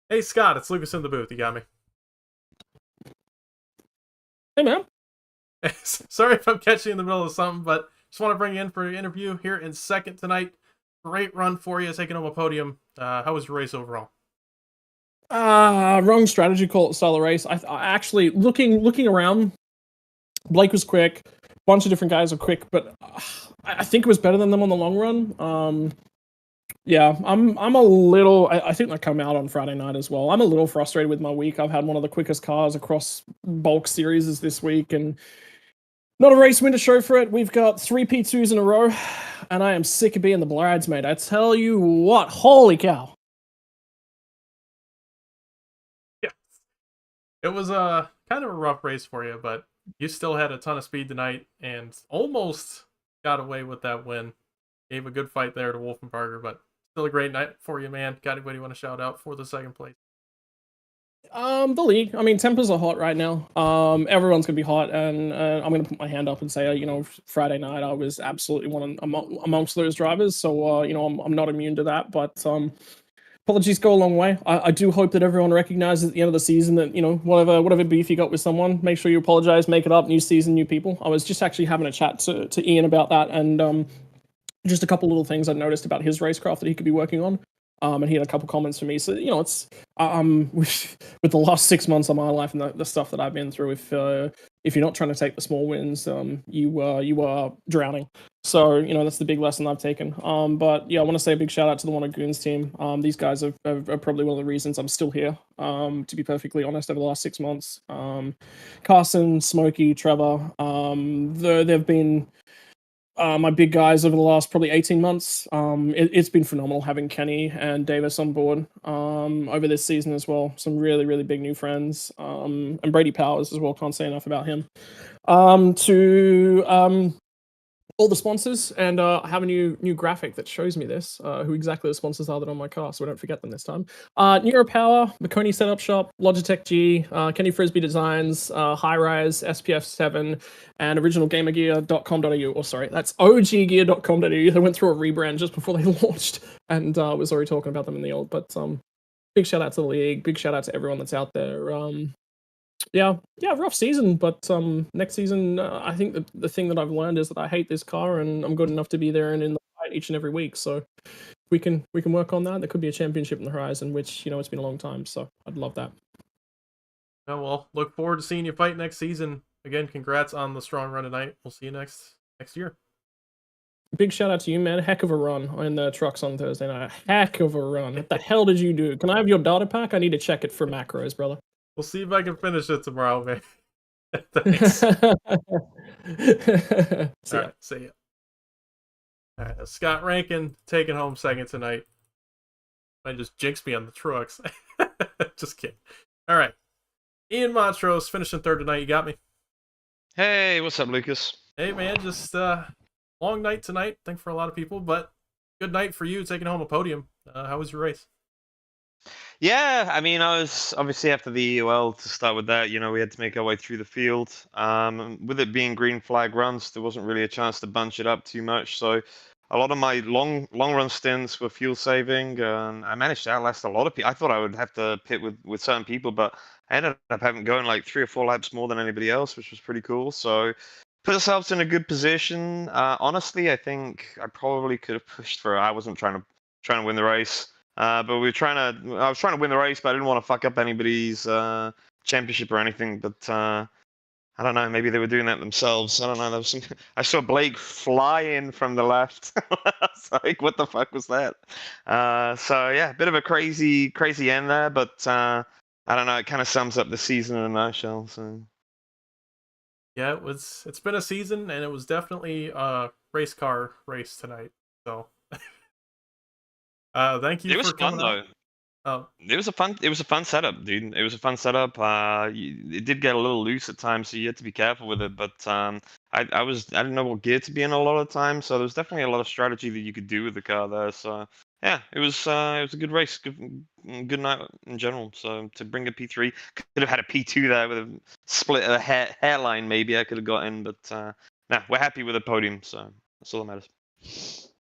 Hey, Scott, it's Lucas in the booth. You got me. Hey, man. Sorry if I'm catching you in the middle of something, but just want to bring you in for an interview here in second tonight. Great run for you, taking home a podium. How was your race overall? Wrong strategy call it style of race. I actually looking around, Blake was quick. A bunch of different guys are quick, but I think it was better than them on the long run. Yeah, I'm a little. I think that come out on Friday night as well. I'm a little frustrated with my week. I've had one of the quickest cars across bulk series this week, and not a race win to show for it. We've got 3 P2s in a row, and I am sick of being the bridesmaid. I tell you what, holy cow! Yeah, it was a kind of a rough race for you, but you still had a ton of speed tonight and almost got away with that win. Gave a good fight there to Wolfenbarger, but still a great night for you, man. Got anybody you want to shout out for the second place? The league. I mean, tempers are hot right now. Everyone's gonna be hot, and I'm gonna put my hand up and say, Friday night I was absolutely one amongst those drivers. So, I'm not immune to that. But apologies go a long way. I do hope that everyone recognizes at the end of the season that whatever beef you got with someone, make sure you apologize, make it up. New season, new people. I was just actually having a chat to Ian about that, and just a couple little things I noticed about his racecraft that he could be working on. And he had a couple comments for me. So, it's with the last 6 months of my life and the stuff that I've been through, if you're not trying to take the small wins, you are drowning. So, that's the big lesson I've taken. But yeah, I want to say a big shout out to the Wanted Goons team. These guys are probably one of the reasons I'm still here, to be perfectly honest, over the last 6 months. Carson, Smokey, Trevor, they've been my big guys over the last probably 18 months. It's been phenomenal having Kenny and Davis on board over this season as well. Some really, really big new friends. And Brady Powers as well. Can't say enough about him. To all the sponsors, and I have a new graphic that shows me this, who exactly the sponsors are that are on my car, so I don't forget them this time. Neuropower, Maconi Setup Shop, Logitech G, Kenny Frisbee Designs, Hi-Rise, SPF 7, and originalgamergear.com.au. Or sorry, that's oggear.com.au. They went through a rebrand just before they launched, and was already talking about them in the old. But big shout out to the league, big shout out to everyone that's out there. Yeah, rough season, but next season, I think the thing that I've learned is that I hate this car, and I'm good enough to be there and in the fight each and every week. So we can work on that. There could be a championship in the horizon, which it's been a long time. So I'd love that. Oh, well, look forward to seeing you fight next season. Again, congrats on the strong run tonight. We'll see you next year. Big shout out to you, man. Heck of a run in the trucks on Thursday night. Heck of a run. What the hell did you do? Can I have your data pack? I need to check it for macros, brother. We'll see if I can finish it tomorrow, man. Thanks. See ya. All right, see ya. All right, Scott Rankin taking home second tonight. I just jinxed me on the trucks. Just kidding. All right. Ian Montrose finishing third tonight. You got me? Hey, what's up, Lucas? Hey, man, just long night tonight. I think for a lot of people, but good night for you taking home a podium. How was your race? Yeah, I mean, I was obviously after the EOL to start with that, we had to make our way through the field. With it being green flag runs, there wasn't really a chance to bunch it up too much. So a lot of my long run stints were fuel saving, and I managed to outlast a lot of people. I thought I would have to pit with certain people, but I ended up having going like 3 or 4 laps more than anybody else, which was pretty cool. So put ourselves in a good position. Honestly, I think I probably could have pushed for. I wasn't trying to win the race. But I was trying to win the race, but I didn't want to fuck up anybody's championship or anything. But I don't know, maybe they were doing that themselves. I don't know. I saw Blake fly in from the left. I was like, what the fuck was that? So yeah, a bit of a crazy end there, but I don't know. It kind of sums up the season in a nutshell. So Yeah, it's been a season, and it was definitely a race car race tonight. So. Thank you. It was for fun coming though. Oh. It was a fun setup, dude. It was a fun setup. It did get a little loose at times, so you had to be careful with it. But I didn't know what gear to be in a lot of times, so there was definitely a lot of strategy that you could do with the car there. So yeah, it was a good race, good night in general. So to bring a P3, could have had a P2 there with a split a hairline. Maybe I could have got in, but nah, we're happy with the podium. So that's all that matters.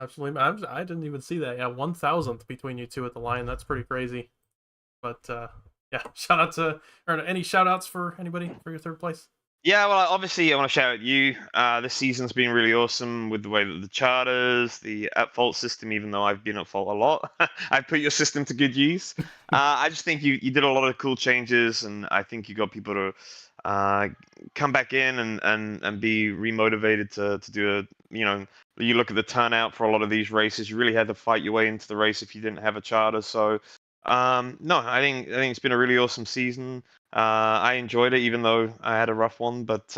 Absolutely. I didn't even see that. Yeah, 1,000th between you two at the line. That's pretty crazy. But yeah, shout out to, or any shout outs for anybody for your third place? Yeah, well, obviously I want to shout out you. This season's been really awesome with the way that the charters, the at fault system, even though I've been at fault a lot, I've put your system to good use. I just think you did a lot of cool changes, and I think you got people to come back in and be remotivated to do you look at the turnout for a lot of these races, you really had to fight your way into the race if you didn't have a charter. So no, I think it's been a really awesome season. I enjoyed it, even though I had a rough one. But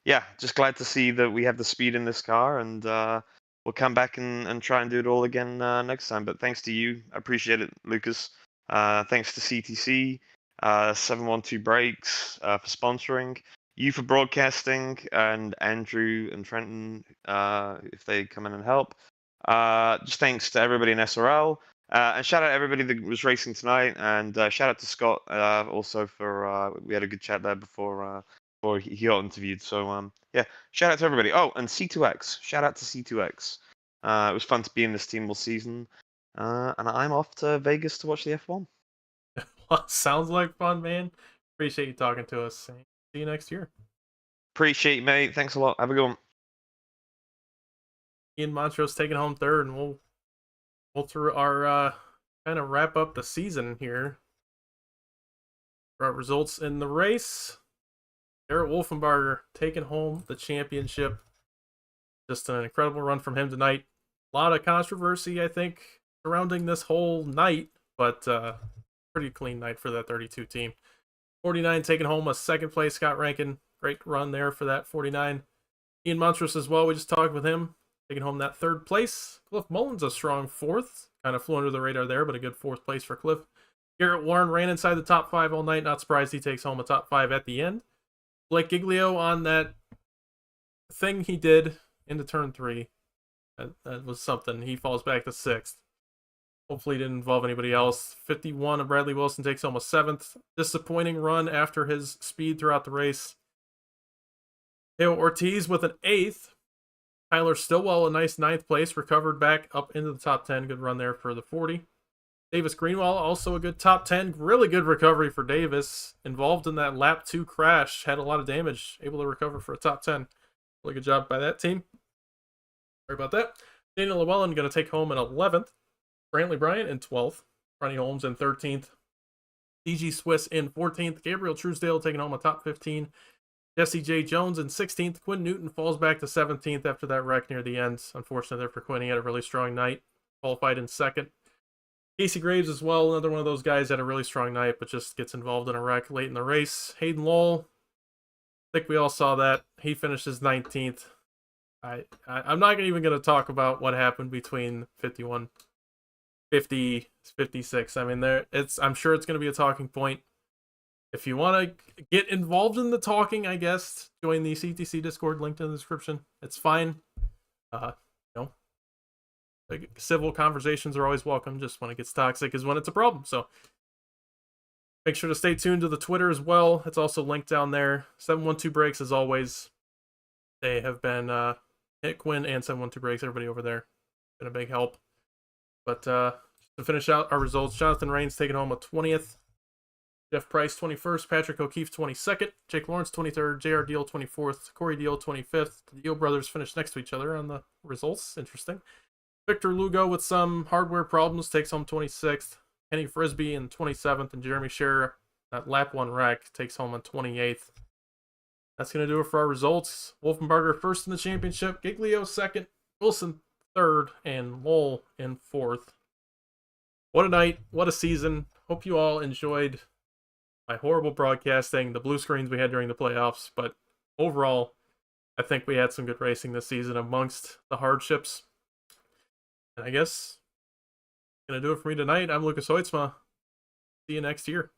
yeah, just glad to see that we have the speed in this car, and we'll come back and try and do it all again next time. But thanks to you, I appreciate it, Lucas. Thanks to CTC, 712Breaks for sponsoring, you for broadcasting, and Andrew and Trenton if they come in and help. Just thanks to everybody in SRL. And shout out to everybody that was racing tonight, and shout out to Scott also for we had a good chat there before he got interviewed. So yeah, shout out to everybody. Oh, and C2X, shout out to C2X. It was fun to be in this team all season, and I'm off to Vegas to watch the F1. Well, sounds like fun, man. Appreciate you talking to us. See you next year. Appreciate you, mate. Thanks a lot. Have a good one. Ian Montrose taking home third, and we'll through our kind of wrap up the season here. For our results in the race, Garrett Wolfenbarger taking home the championship. Just an incredible run from him tonight. A lot of controversy, I think, surrounding this whole night, but pretty clean night for that 32 team. 49 taking home a second place. Scott Rankin, great run there for that 49. Ian Montrose as well. We just talked with him, taking home that third place. Cliff Mullins a strong fourth. Kind of flew under the radar there, but a good fourth place for Cliff. Garrett Warren ran inside the top 5 all night. Not surprised he takes home a top 5 at the end. Blake Giglio on that thing he did into turn 3. That was something. He falls back to 6th. Hopefully it didn't involve anybody else. 51 of Bradley Wilson takes home a 7th. Disappointing run after his speed throughout the race. Teo Ortiz with an 8th. Tyler Stillwell, a nice 9th place, recovered back up into the top 10. Good run there for the 40. Davis Greenwell, also a good top 10. Really good recovery for Davis. Involved in that lap 2 crash. Had a lot of damage. Able to recover for a top 10. Really good job by that team. Sorry about that. Daniel Llewellyn going to take home an 11th. Brantley Bryant in 12th. Ronnie Holmes in 13th. DG Swiss in 14th. Gabriel Truesdale taking home a top 15. Jesse J. Jones in 16th. Quinn Newton falls back to 17th after that wreck near the end. Unfortunately there for Quinn. He had a really strong night. Qualified in 2nd. Casey Graves as well. Another one of those guys had a really strong night, but just gets involved in a wreck late in the race. Hayden Lowell. I think we all saw that. He finishes 19th. I'm not even going to talk about what happened between 51 50, 56. I mean, I'm sure it's going to be a talking point. If you want to get involved in the talking, I guess, join the CTC Discord linked in the description. It's fine. Like, civil conversations are always welcome. Just when it gets toxic is when it's a problem. So make sure to stay tuned to the Twitter as well. It's also linked down there. 712Breaks, as always. They have been, Quinn and 712Breaks, everybody over there. Been a big help. But to finish out our results, Jonathan Rains taking home a 20th. Jeff Price 21st. Patrick O'Keefe 22nd. Jake Lawrence 23rd. JR Deal 24th. Corey Deal 25th. The Deal brothers finished next to each other on the results. Interesting. Victor Lugo with some hardware problems takes home 26th. Kenny Frisbee in 27th. And Jeremy Scherer, that lap 1 wreck, takes home on 28th. That's going to do it for our results. Wolfenbarger first in the championship. Giglio 2nd. Wilson 3rd. And Lowell in 4th. What a night. What a season. Hope you all enjoyed my horrible broadcasting, the blue screens we had during the playoffs. But overall, I think we had some good racing this season amongst the hardships. And I guess that's going to do it for me tonight. I'm Lucas Hoitzma. See you next year.